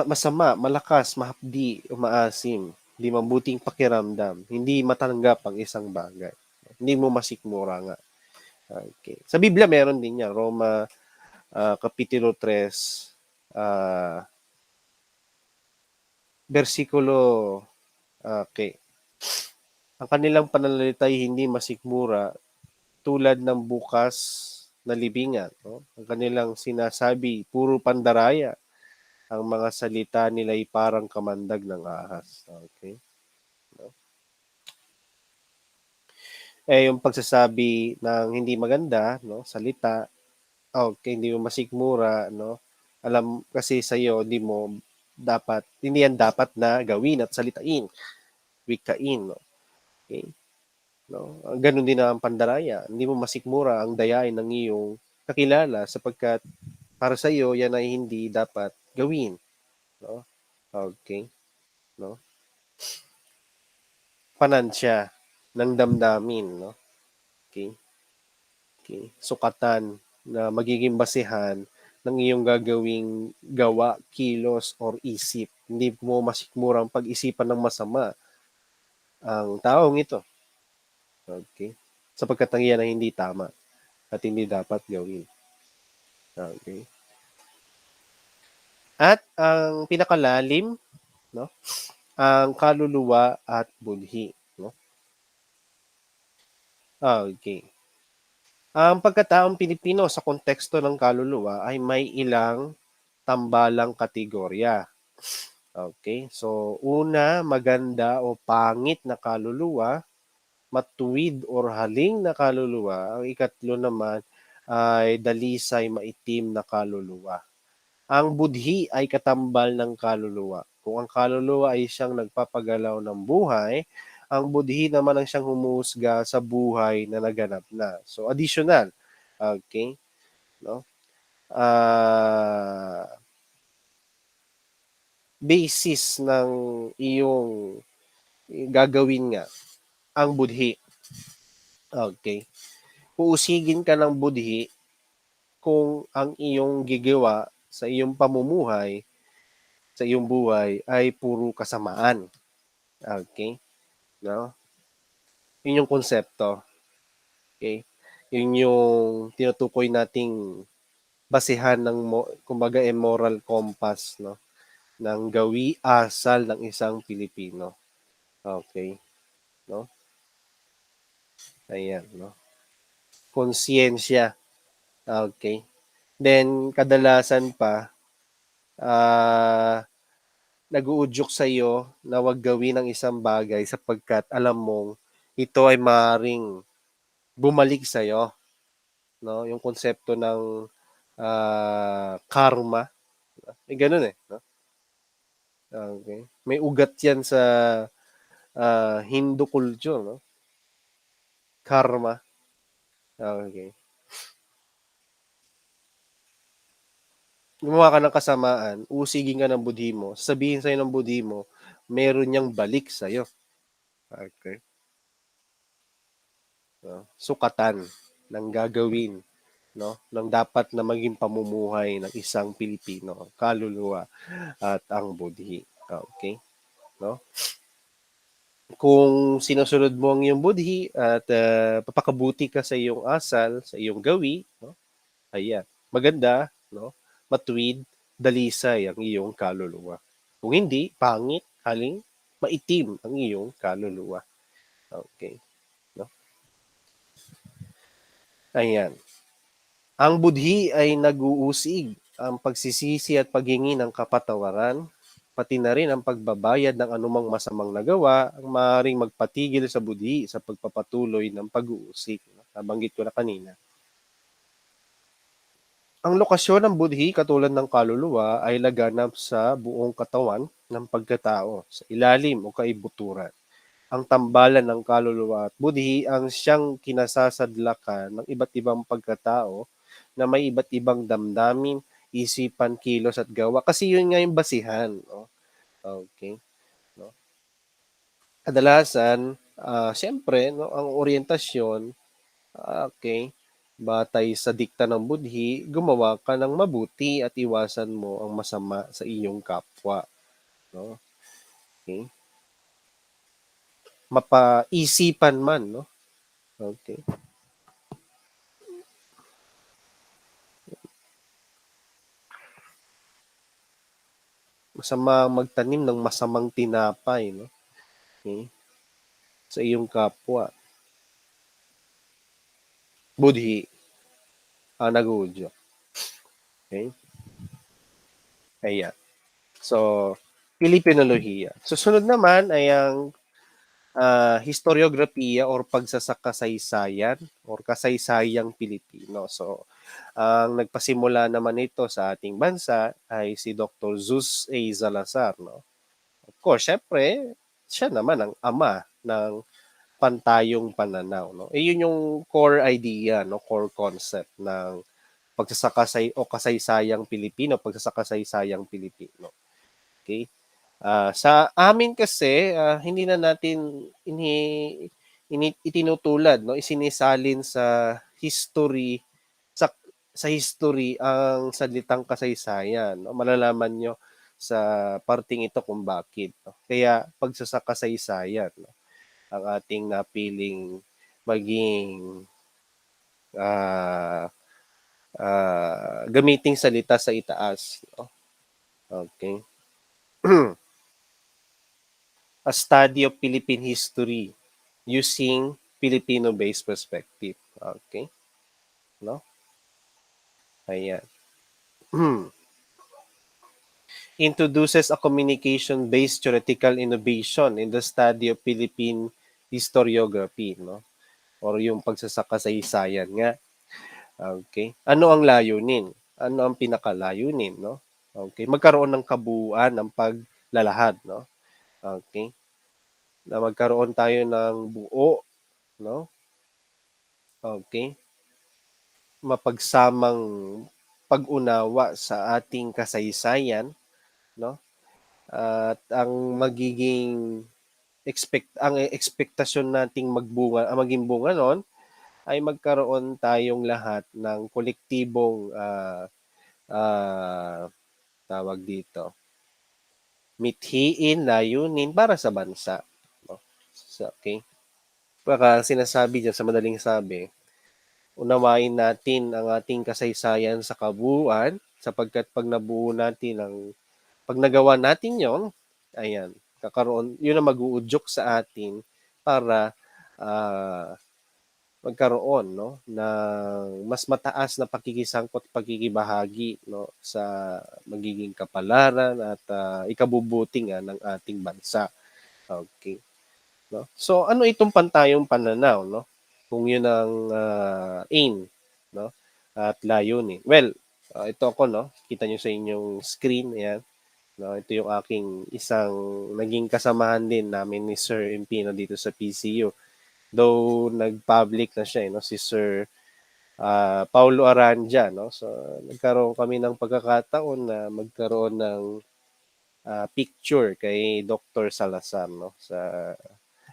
Masama, malakas, mahapdi, umaasim, di mabuting pakiramdam, hindi matanggap ang isang bagay. Hindi mo masikmura nga. Okay. Sa Biblia meron din yan, Roma Kapitulo 3, versikulo, okay. Ang kanilang pananalita ay hindi masikmura tulad ng bukas na libingan. No? Ang kanilang sinasabi, puro pandaraya. Ang mga salita nila ay parang kamandag ng ahas. Okay? No? Yung pagsasabi ng hindi maganda, no, salita, okay, hindi mo masikmura, no? Alam kasi sa iyo, hindi yan dapat na gawin at salitain, wikain, no? Okay? No? Ganun din ang pandaraya. Hindi mo masikmura ang dayain ng iyong kakilala sapagkat para sa iyo yan ay hindi dapat gawin, no? Okay, no? Panansya ng damdamin, no? Okay? Okay? Sukatan na magiging basehan ng iyong gagawing gawa, kilos, or isip. Hindi mo masikmurang pag-isipan ng masama ang taong ito. Okay? Sapagkat ang iyan ay hindi tama at hindi dapat gawin. Okay? At ang pinakalalim, no? Ang kaluluwa at budhi, no? Okay. Ang pagkataong Pilipino sa konteksto ng kaluluwa ay may ilang tambalang kategorya. Okay? So, una, maganda o pangit na kaluluwa, matuwid or haling na kaluluwa. Ang ikatlo naman ay dalisay maitim na kaluluwa. Ang budhi ay katambal ng kaluluwa. Kung ang kaluluwa ay siyang nagpapagalaw ng buhay, ang budhi naman ang siyang humusga sa buhay na naganap na. So, additional. Okay? No? Basis ng iyong gagawin nga, ang budhi. Okay? Uusigin ka ng budhi kung ang iyong gigawa sa iyong pamumuhay, sa iyong buhay ay puro kasamaan. Okay? No? Yun yung konsepto. Okay? Yun yung tinutukoy nating basehan ng kumbaga moral compass, no, ng gawi asal ng isang Pilipino. Okay? No? Ayan, no? Konsiyensya. Okay? Then kadalasan pa nag-uudyok sa iyo na wag gawin ang isang bagay sapagkat alam mong ito ay maring bumalik sa iyo, no? Yung konsepto ng karma. May ganun eh, no? Okay. May ugat 'yan sa Hindu culture, no? Karma. Okay. Gumawa ka ng kasamaan, usigin ka ng budhi mo, sabihin sa'yo ng budhi mo, meron niyang balik sa'yo. Okay. No? Sukatan ng gagawin, no, ng dapat na maging pamumuhay ng isang Pilipino, kaluluwa at ang budhi. Okay? No? Kung sinusunod mo ang iyong budhi at papakabuti ka sa iyong asal, sa iyong gawi, no? Ayan, maganda, no? Matuwid, dalisay ang iyong kaluluwa. Kung hindi, pangit, haling, maitim ang iyong kaluluwa. Okay. No? Ayan. Ang budhi ay nag-uusig ang pagsisisi at paghingi ng kapatawaran, pati na rin ang pagbabayad ng anumang masamang nagawa ang maaaring magpatigil sa budhi sa pagpapatuloy ng pag-uusig. Nabanggit ko na kanina. Ang lokasyon ng budhi katulad ng kaluluwa ay laganap sa buong katawan ng pagkatao, sa ilalim o kaibuturan. ang tambalan ng kaluluwa at budhi ang siyang kinasasadlakan ng iba't ibang pagkatao na may iba't ibang damdamin, isipan, kilos at gawa. Kasi yun nga yung basihan. No? Okay. No? Kadalasan, siyempre, no, ang orientasyon, okay, batay sa dikta ng budhi, gumawa ka ng mabuti at iwasan mo ang masama sa iyong kapwa. No? Okay. Mapaisipan man, no? Okay. Masama magtanim ng masamang tinapay, no? Okay. Sa iyong kapwa. Budhi ang nag-uudyok. Okay? Ayan. So, Pilipinolohiya. Susunod naman ay ang historiografiya or pagsasakasaysayan or kasaysayang Pilipino. So, ang nagpasimula naman ito sa ating bansa ay si Dr. Zeus A. Salazar. No? Of course, syempre, siya naman ang ama ng pantayong pananaw. No? Yun yung core idea, no? Core concept ng pagsasakasay o kasaysayang Pilipino, pagsasakasaysayang Pilipino. Okay? Sa amin kasi, hindi na natin itinutulad, no? Isinisalin sa history, sa, sa history ang salitang kasaysayan. No? Malalaman nyo sa parting ito kung bakit. No? Kaya pagsasakasaysayan, no? Ang ating napiling maging uh, gamiting salita sa itaas. No? Okay. A study of Philippine history using Filipino-based perspective. Okay? No? Ayan. Introduces a communication-based theoretical innovation in the study of Philippine historiography, no? Or yung pagsasakasaysayan nga. Okay? Ano ang layunin? Ano ang pinakalayunin, no? Okay? Magkaroon ng kabuuan ng paglalahad, no? Okay? Na magkaroon tayo ng buo, no? Okay? Mapagsamang pag-unawa sa ating kasaysayan, no? At ang magiging ang ekspektasyon nating ang maging bunga noon ay magkaroon tayong lahat ng kolektibong uh, tawag dito, mithiin, layunin para sa bansa. No? So, okay? Baka sinasabi dyan sa madaling sabi, unawain natin ang ating kasaysayan sa kabuuan sapagkat pag nabuo natin pag nagawa natin yon, ayan, yun ang mag-uudyok sa atin para uh, magkaroon, no, ng mas mataas na pakikisangkot, pakikibahagi, no, sa magiging kapalaran at ikabubuti nga ng ating bansa. Okay. No? So ano itong pantayong pananaw, no? Kung yun ang aim, no? At layunin. Well, ito ako, no? Kita nyo sa inyong screen, ayan. No, ito yung aking isang naging kasamahan din namin ni Sir Impino dito sa PCU. Though nag-public na siya, no? Si Sir Paulo Aranja, no? So nagkaroon kami ng pagkakataon na magkaroon ng picture kay Dr. Salazar, no? Sa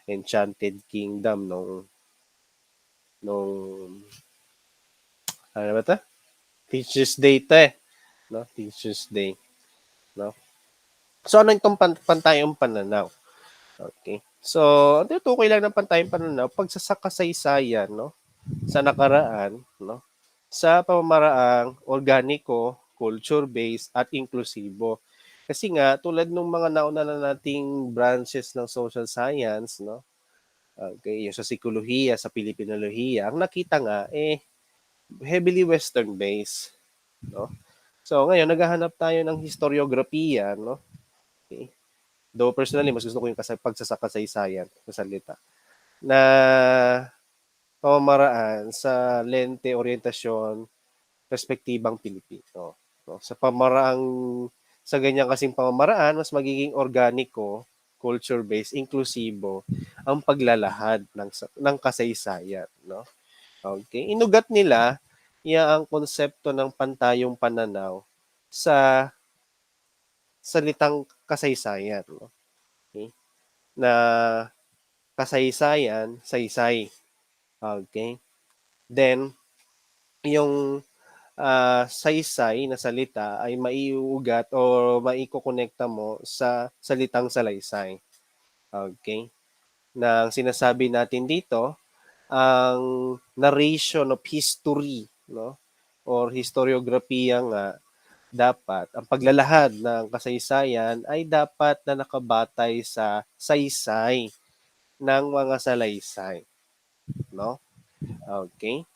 Enchanted Kingdom nung ano ba 'to? Teachers Day 'to, eh, no? Teachers Day, no? So ano itong pantayong pananaw? Okay. So, ang tinutukoy lang ng pantayong pananaw, pagsasakasaysayan, no? Sa nakaraan, no? Sa pamamaraang organiko, culture-based at inklusibo. Kasi nga tulad ng mga nauna na nating branches ng social science, no? Okay, yung sa psikolohiya, sa Pilipinolohiya, ang nakita nga heavily western based, no? So ngayon naghahanap tayo ng historiografiya, no? Okay. Though personally mas gusto ko yung pagsasakasaysayan sa salita na pamamaraan sa lente orientasyon perspektibang Pilipino, no? Sa ganyang kasing pamamaraan mas magiging organiko, culture-based, inklusibo ang paglalahad ng kasaysayan, no? Okay, inugat nila ang konsepto ng pantayong pananaw sa salitang kasaysayan, no? Okay? Na kasaysayan, saysay. Okay? Then, yung saysay na salita ay maiuugat o maikokonekta mo sa salitang salaysay. Okay? Na ang sinasabi natin dito, ang narration of history, no? Or historiografiya nga, dapat, ang paglalahad ng kasaysayan ay dapat na nakabatay sa saysay ng mga salaysay, no? Okay?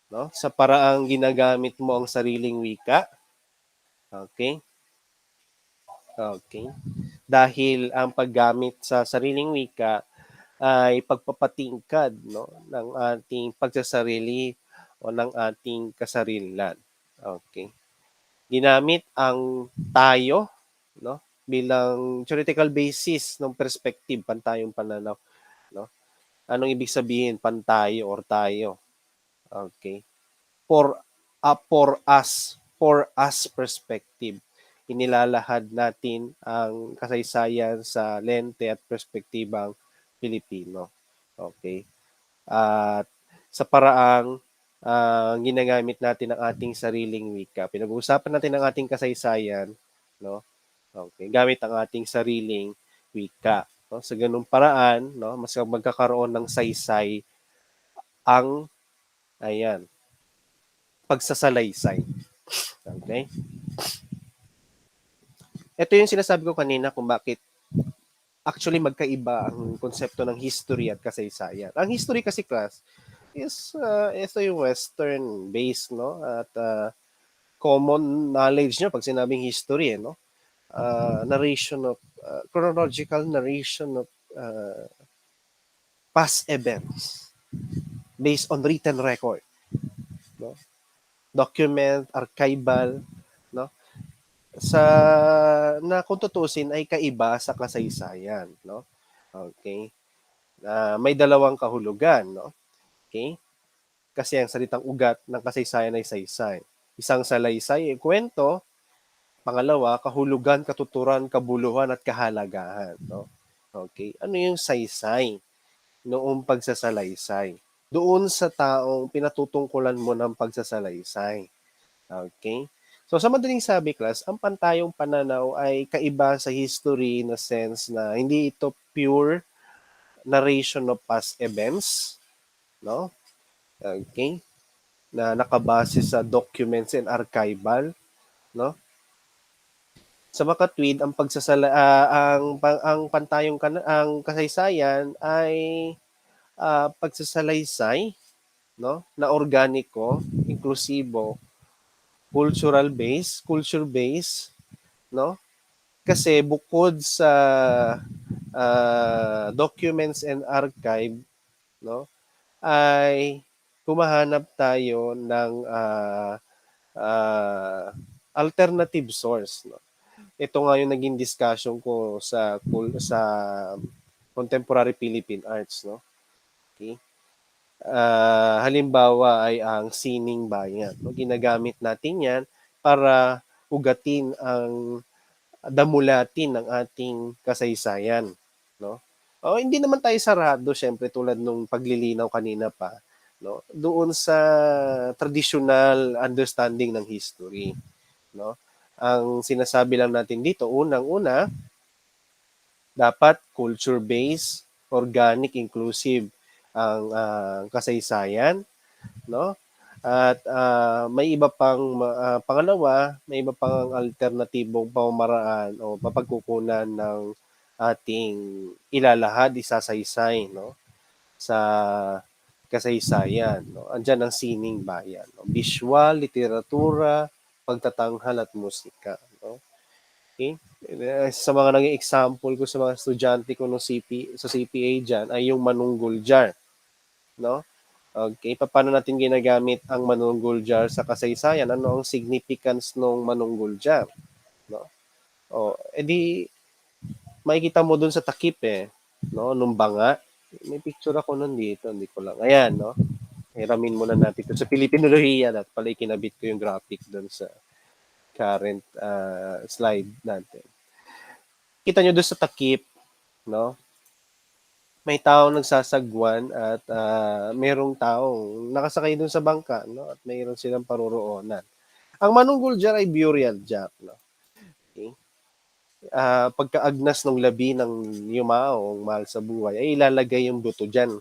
No? Sa paraang ginagamit mo ang sariling wika, okay? Okay. Dahil ang paggamit sa sariling wika ay pagpapatingkad, no, ng ating pagsasarili o ng ating kasarilan. Okay. Ginamit ang tayo, no, bilang theoretical basis ng perspective, pantayong pananaw, no? Anong ibig sabihin pantayo or tayo? Okay. For us perspective. Inilalahad natin ang kasaysayan sa lente at perspektibang Pilipino. Okay? At sa paraang ginagamit natin ang ating sariling wika. Pinag-uusapan natin ang ating kasaysayan, no? Okay, gamit ang ating sariling wika. No? Sa ganung paraan, no, mas magkakaroon ng saysay ang ayan, pagsasalaysay. Okay? Ito yung sinasabi ko kanina kung bakit actually magkaiba ang konsepto ng history at kasaysayan. Ang history kasi class is ito yung western based, no? At common knowledge nyo pag sinabing history, no? Narration of chronological narration of past events based on written record, no? Document, archival, no? Sa na kung tutusin ay kaiba sa kasaysayan, no? Okay? May dalawang kahulugan, no? Okay? Kasi ang salitang ugat ng kasaysayan ay saysay. Isang salaysay ay kwento, pangalawa, kahulugan, katuturan, kabuluhan at kahalagahan, no? Okay? Ano yung saysay noong pagsasalaysay? Doon sa taong pinatutungkulan mo ng pagsasalaysay. Okay? So sa madaling sabi, class, ang pantayong pananaw ay kaiba sa history in a sense na hindi ito pure narration of past events, no? Okay? Na nakabase sa documents and archival, no? Sa makatwid, ang ang pantayong ang kasaysayan ay pagsasalaysay, no? Na organiko, inklusibo, culture based, no? Kasi bukod sa documents and archive, no, ay humahanap tayo ng alternative source, no. Ito nga yung naging discussion ko sa contemporary Philippine arts, no. Okay? Halimbawa ay ang sining bayan, no. Ginagamit natin 'yan para ugatin ang damulatin ng ating kasaysayan, no? O hindi naman tayo sarado syempre tulad nung paglilinaw kanina pa, no? Doon sa traditional understanding ng history, no? Ang sinasabi lang natin dito, unang-una, dapat culture-based, organic, inclusive ang kasaysayan, no? At may iba pang pangalawa, may iba pang alternatibong pamamaraan o mapagkukunan ng ating ilalahad, isasaysay, no? Sa kasaysayan, no? Andiyan ang sining bayan, no? Visual, literatura, pagtatanghal at musika, no? Okay? Sa mga naging example ko sa mga estudyante ko no sa CPA diyan ay yung manunggul jar, no? Okay, paano natin ginagamit ang manunggul jar sa kasaysayan? Ano ang significance ng manunggul jar? No? O, edi makikita mo dun sa takip eh, no, nung banga. May picture ako nun dito, hindi ko lang. Ayan, no. Hiramin muna natin ito sa Pilipinolohiya at pala ikinabit ko yung graphic dun sa current slide natin. Kita nyo doon sa takip, no? May taong nagsasagwan at merong taong nakasakay doon sa bangka, no? At mayroon silang paruroonan. Ang manunggul dyan ay burial jack, no? Okay? Pagkaagnas ng labi ng yumaong mahal sa buhay, ay ilalagay yung buto dyan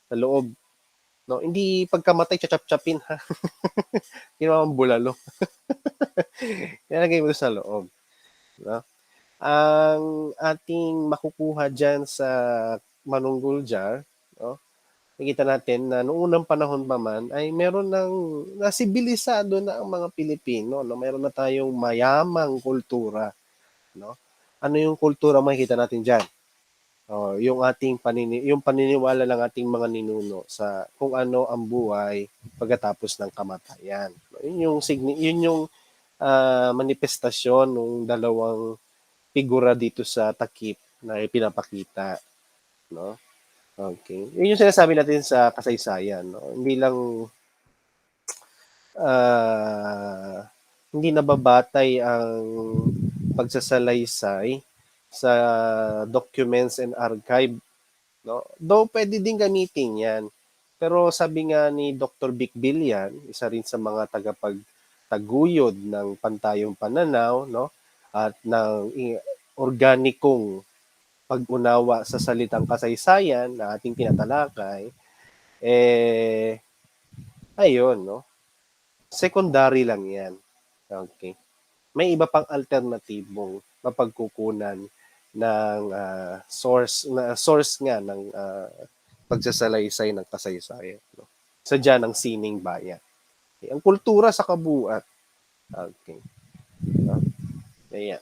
sa loob. No? Hindi pagkamatay, chachap-chapin, ha? Hindi naman bulalo. Ilalagay mo sa loob. No? Ang ating makukuha dyan sa manunggul jar, no? Nakita natin na noong unang panahon pa man ay meron ng nasibilisado na ang mga Pilipino, no? Meron na tayong mayamang kultura, no? Ano yung kultura makikita natin diyan? Oh, yung yung paniniwala ng ating mga ninuno sa kung ano ang buhay pagkatapos ng kamatayan. Yun yung manifestasyon ng dalawang figura dito sa takip na ipinapakita, no? Okay. Yun yung sinasabi natin sa kasaysayan, no? Ah, hindi nababatay ang pagsasalaysay sa documents and archive, no? Though pwede din gamitin 'yan. Pero sabi nga ni Dr. Vic Billian, isa rin sa mga tagapagtaguyod ng pantayong pananaw, no? At ng organikong pag-unawa sa salitang kasaysayan na ating tinatalakay, eh, ayun, no? Secondary lang yan. Okay. May iba pang alternatibong mapagkukunan ng source nga ng pagsasalaysay ng kasaysayan. No? Sadya ng sining bayan. Okay. Ang kultura sa kabuuan. Okay. No? Ayan.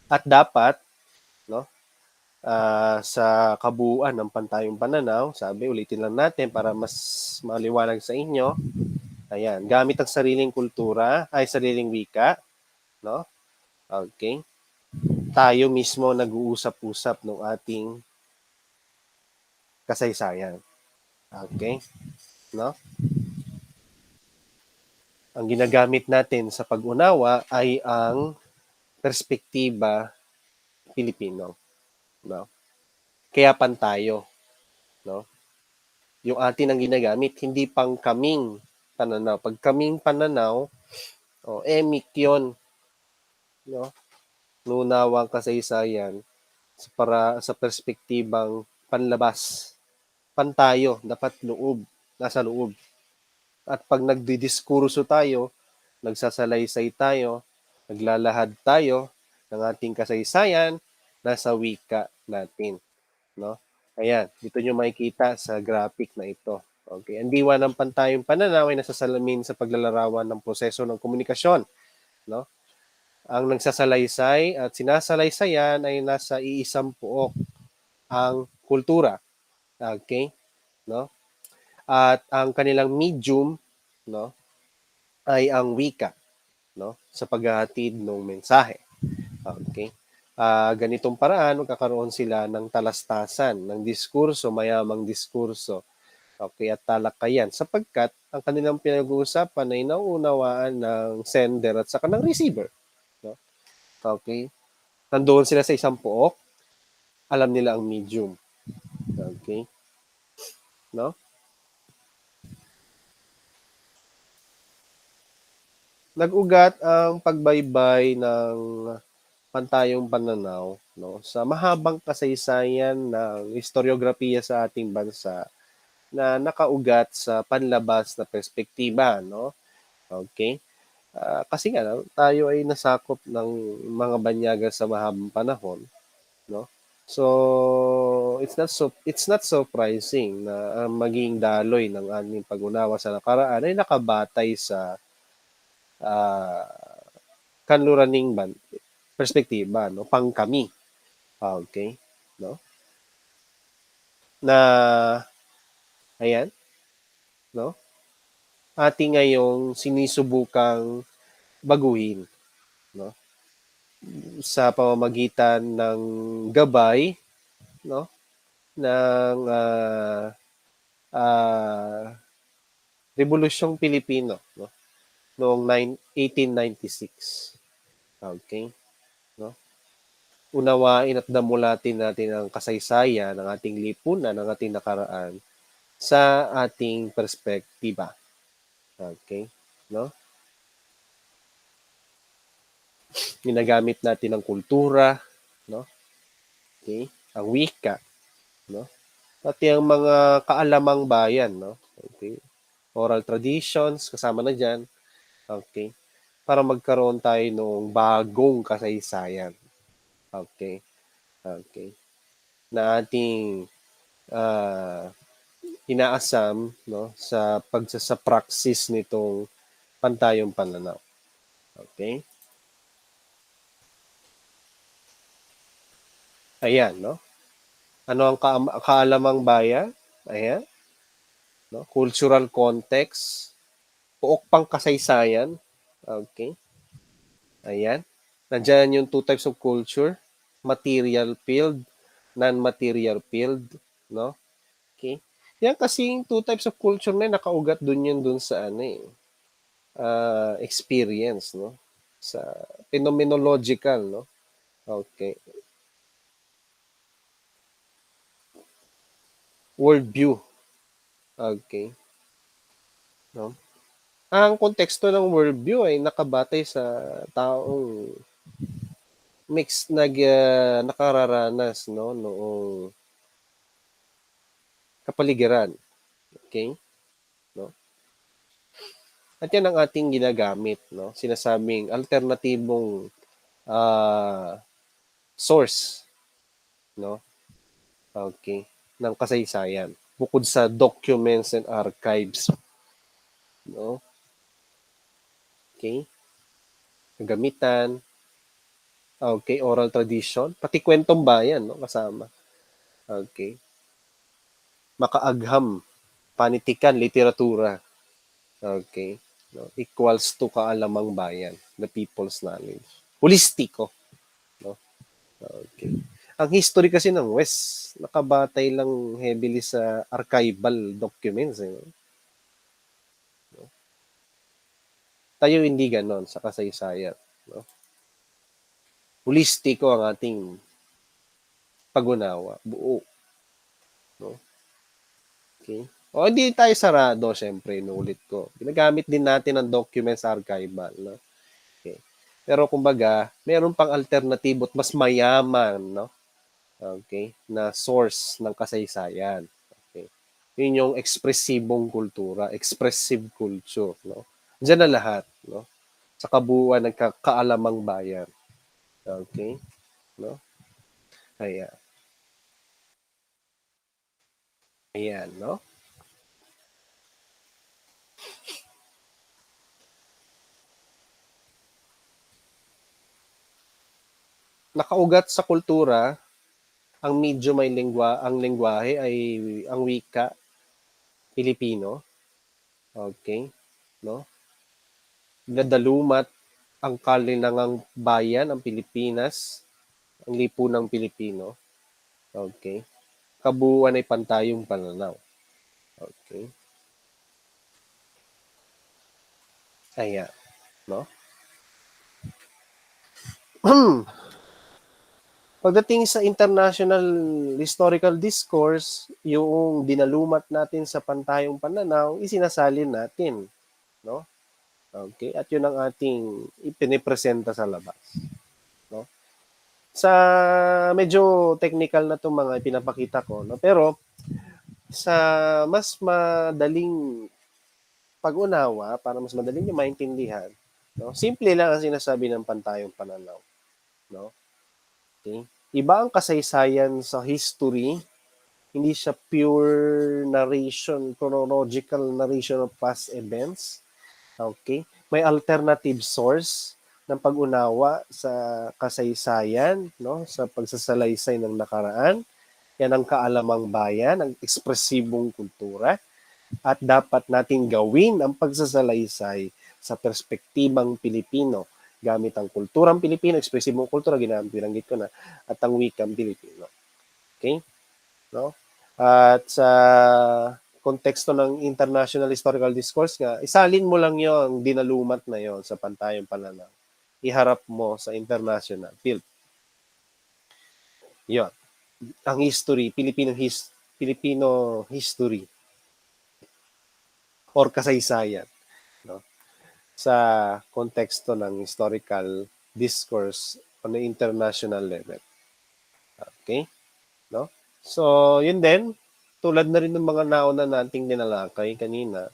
At dapat, no, sa kabuuan ng pantayong pananaw, sabi, ulitin lang natin para mas maliwanag sa inyo. Ayan, gamit ang sariling kultura, ay sariling wika, no? Okay. Tayo mismo nag-uusap-usap ng ating kasaysayan. Okay? No? Ang ginagamit natin sa pag-unawa ay ang perspektiba Pilipino, no? Kaya pantayo, no? Yung atin ang ginagamit, hindi pang kaming pananaw. Pag kaming pananaw, emic yun, no? Nunawang kasaysayan para sa perspektibang panlabas. Pantayo, dapat loob, nasa loob. At pag nagdidiskurso tayo, nagsasalaysay tayo, naglalahad tayo ng ating kasaysayan, nasa wika natin. No? Ayan, dito nyo makikita sa graphic na ito. Okay, ang diwa ng pantayong pananaw ay nasasalamin sa paglalarawan ng proseso ng komunikasyon. No? Ang nagsasalaysay at sinasalaysayan ay nasa iisang puok ang kultura. Okay? No? At ang kanilang medium, no, ay ang wika, no, sa paghahatid ng mensahe. Okay? Ganitong paraan, magkakaroon sila ng talastasan, ng diskurso, mayamang diskurso. Okay, at talakayan sapagkat ang kanilang pinag-uusapan ay nauunawaan ng sender at saka ng receiver. No? Okay? Nandoon sila sa isang pook, alam nila ang medium. Okay? No? Nag-ugat ang pagbaybay ng pantayong pananaw, no, sa mahabang kasaysayan ng historiografiya sa ating bansa na nakaugat sa panlabas na perspektiba, no? Okay? Kasi nga tayo ay nasakop ng mga banyaga sa mahabang panahon, no? So, it's not surprising na ang maging daloy ng aming pag-unawa sa nakaraan ay nakabatay sa uh, kanluraning perspektiba, no? Pangkami. Okay? No? Na, ayan, no? Ating ngayong sinisubukang baguhin, no? sa pamamagitan ng gabay, no, ng ah, Rebolusyong Pilipino, no, noong 1896. Okay, no? Unawain at damulatin natin ang kasaysayan ng ating lipunan, ng ating nakaraan sa ating perspektiba. Okay, no? Ginagamit natin ang kultura, no? Okay? Ang wika, no? Pati ang mga kaalamang bayan, no? Okay? Oral traditions, kasama na diyan. Okay? Para magkaroon tayo ng bagong kasaysayan. Okay? Okay? Na ating uh, inaasam, no, sa praxis nitong pantayong pananaw. Okay? Ayan, no? Ano ang kaalamang bayan? Ayan, no? Cultural context, puok pang kasaysayan. Okay? Ayan. Nandiyan yung two types of culture, material field, non-material field, no? Okay? Yan kasing two types of culture na nakaugat dun yun dun sa ano eh, experience, no? Sa phenomenological, no? Okay. Worldview. Okay. No? Ang konteksto ng worldview ay nakabatay sa taong nakararanas no noong kapaligiran. Okay? No? At yan ang ating ginagamit, no? Sinasabing alternatibong uh, source, no? Okay, ng kasaysayan. Bukod sa documents and archives, no? Okay? Kagamitan, okay, oral tradition, pati kwentong bayan, no? Kasama. Okay. Makaagham, panitikan, literatura. Okay. No? Equals to kaalamang bayan, the people's knowledge. Holistiko. No? Okay. Ang history kasi ng West, nakabatay lang heavily sa archival documents. Eh. No? Tayo hindi ganon sa kasaysayan. No? Holistiko ang ating pag-unawa, buo. No? Okay? O hindi tayo sarado, syempre, inulit ko. Ginagamit din natin ang documents archival. No? Okay. Pero kumbaga, meron pang alternatibo at mas mayaman, no? Okay, na source ng kasaysayan. Okay. Yun yung ekspresibong kultura, expressive culture, no? Diyan na lahat, no? Sa kabuuan ng kaalamang bayan. Okay? No? Ayan. Ayan, no? Nakaugat sa kultura, ang medyo may ang lengguwahe ay ang wika Pilipino. Okay? No? Nadalumat ang kalinangang bayan, ang Pilipinas, ang lipunang Pilipino. Okay? Kabuuan ay pantayong pananaw. Okay? Ayan. No? Pagdating sa international historical discourse, yung dinalumat natin sa pantayong pananaw, isinasalin natin. No? Okay? At yun ang ating ipinipresenta sa labas. No? Sa medyo technical na itong mga pinapakita ko. No? Pero sa mas madaling pag-unawa, para mas madaling nyo maintindihan, no? Simple lang ang sinasabi ng pantayong pananaw. No? Okay? Iba ang kasaysayan sa history, hindi siya pure narration, chronological narration of past events. Okay? May alternative source ng pag-unawa sa kasaysayan, no? Sa pagsasalaysay ng nakaraan. Yan ang kaalamang bayan, ang ekspresibong kultura. At dapat nating gawin ang pagsasalaysay sa perspektibang Pilipino. gamit ang kulturang Pilipino, ekspresibong kultura, binanggit ko na, at ang wikang Pilipino. Okay? No? At sa konteksto ng international historical discourse nga, isalin mo lang yon dinalumat na yon sa pantayong pananaw. Iharap mo sa international field. Yon. Ang history, Filipino history or kasaysayan, no? Sa konteksto ng historical discourse on the international level. Okay? No? So, yun din, tulad na rin ng mga nauna nating ninalakay kanina,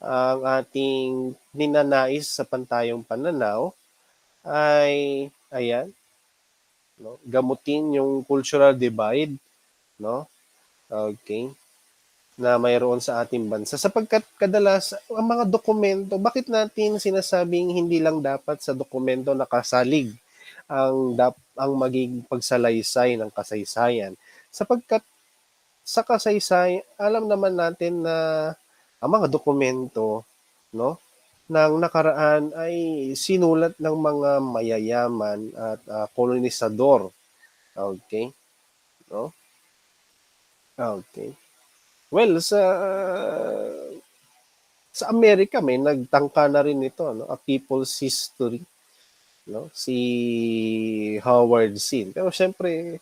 ang ating ninanais sa pantayong pananaw ay, ayan, no? Gamutin yung cultural divide, no? Okay? Na mayroon sa ating bansa. Sapagkat kadalas, ang mga dokumento, bakit natin sinasabing hindi lang dapat sa dokumento nakasalig ang maging pagsalaysay ng kasaysayan? Sapagkat sa kasaysayan, alam naman natin na ang mga dokumento, no, ng nakaraan ay sinulat ng mga mayayaman at kolonisador. Okay? No? Okay. Well, sa Amerika may nagtangka na rin ito, no? A People's History, no? Si Howard Zinn. Pero syempre,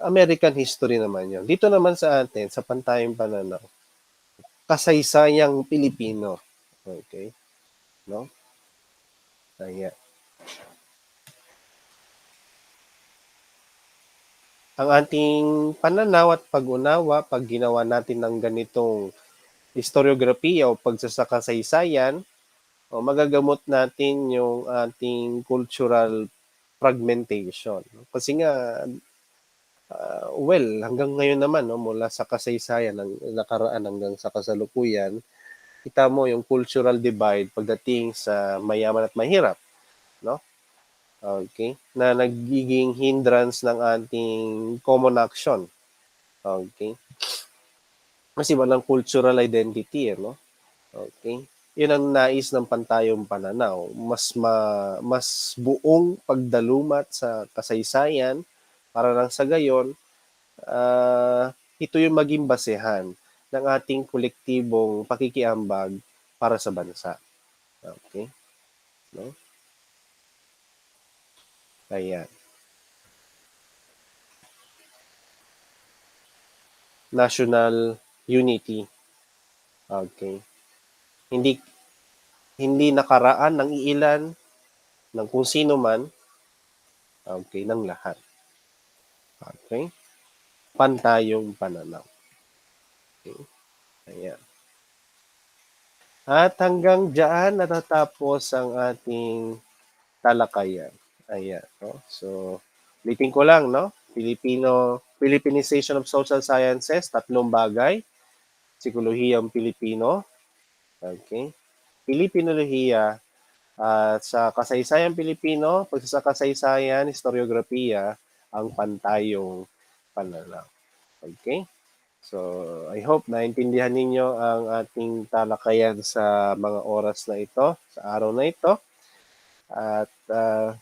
American history naman 'yon. Dito naman sa atin, sa pantayong pananaw, kasaysayang Pilipino. Okay? No? Ayan. Ang ating pananaw at pag-unawa, pag ginawa natin ng ganitong historiografiya o pagsasakasaysayan, o magagamot natin yung ating cultural fragmentation. Kasi nga, well, hanggang ngayon naman, no, mula sa kasaysayan ng nakaraan hanggang sa kasalukuyan, kita mo yung cultural divide pagdating sa mayaman at mahirap, no? Okay? Na nagiging hindrance ng ating common action. Okay? Kasi walang cultural identity, no? Okay? Yun ang nais ng pantayong pananaw. Mas buong pagdalumat sa kasaysayan para lang sa gayon, ito yung maging basehan ng ating kolektibong pakikiambag para sa bansa. Okay? No? Ayan. National unity. Okay. Hindi hindi nakaraan ng iilan, ng kung sino man, okay, ng lahat. Okay? Pantayong pananaw. Okay? Ayan. At hanggang diyan natatapos ang ating talakayan. Ayan, no? So, ulitin ko lang, no? Philippinization of Social Sciences, tatlong bagay. Psikolohiyang Pilipino, okay? Pilipinolohiya, at sa kasaysayan Pilipino, pagsasakasaysayan, historiografiya, ang pantayong pananaw. Okay? So, I hope naintindihan ninyo ang ating talakayan sa mga oras na ito, sa araw na ito. At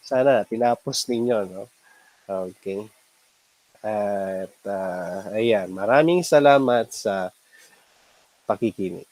sana tinapos ninyo, no? Okay. At ayan, maraming salamat sa pakikinig.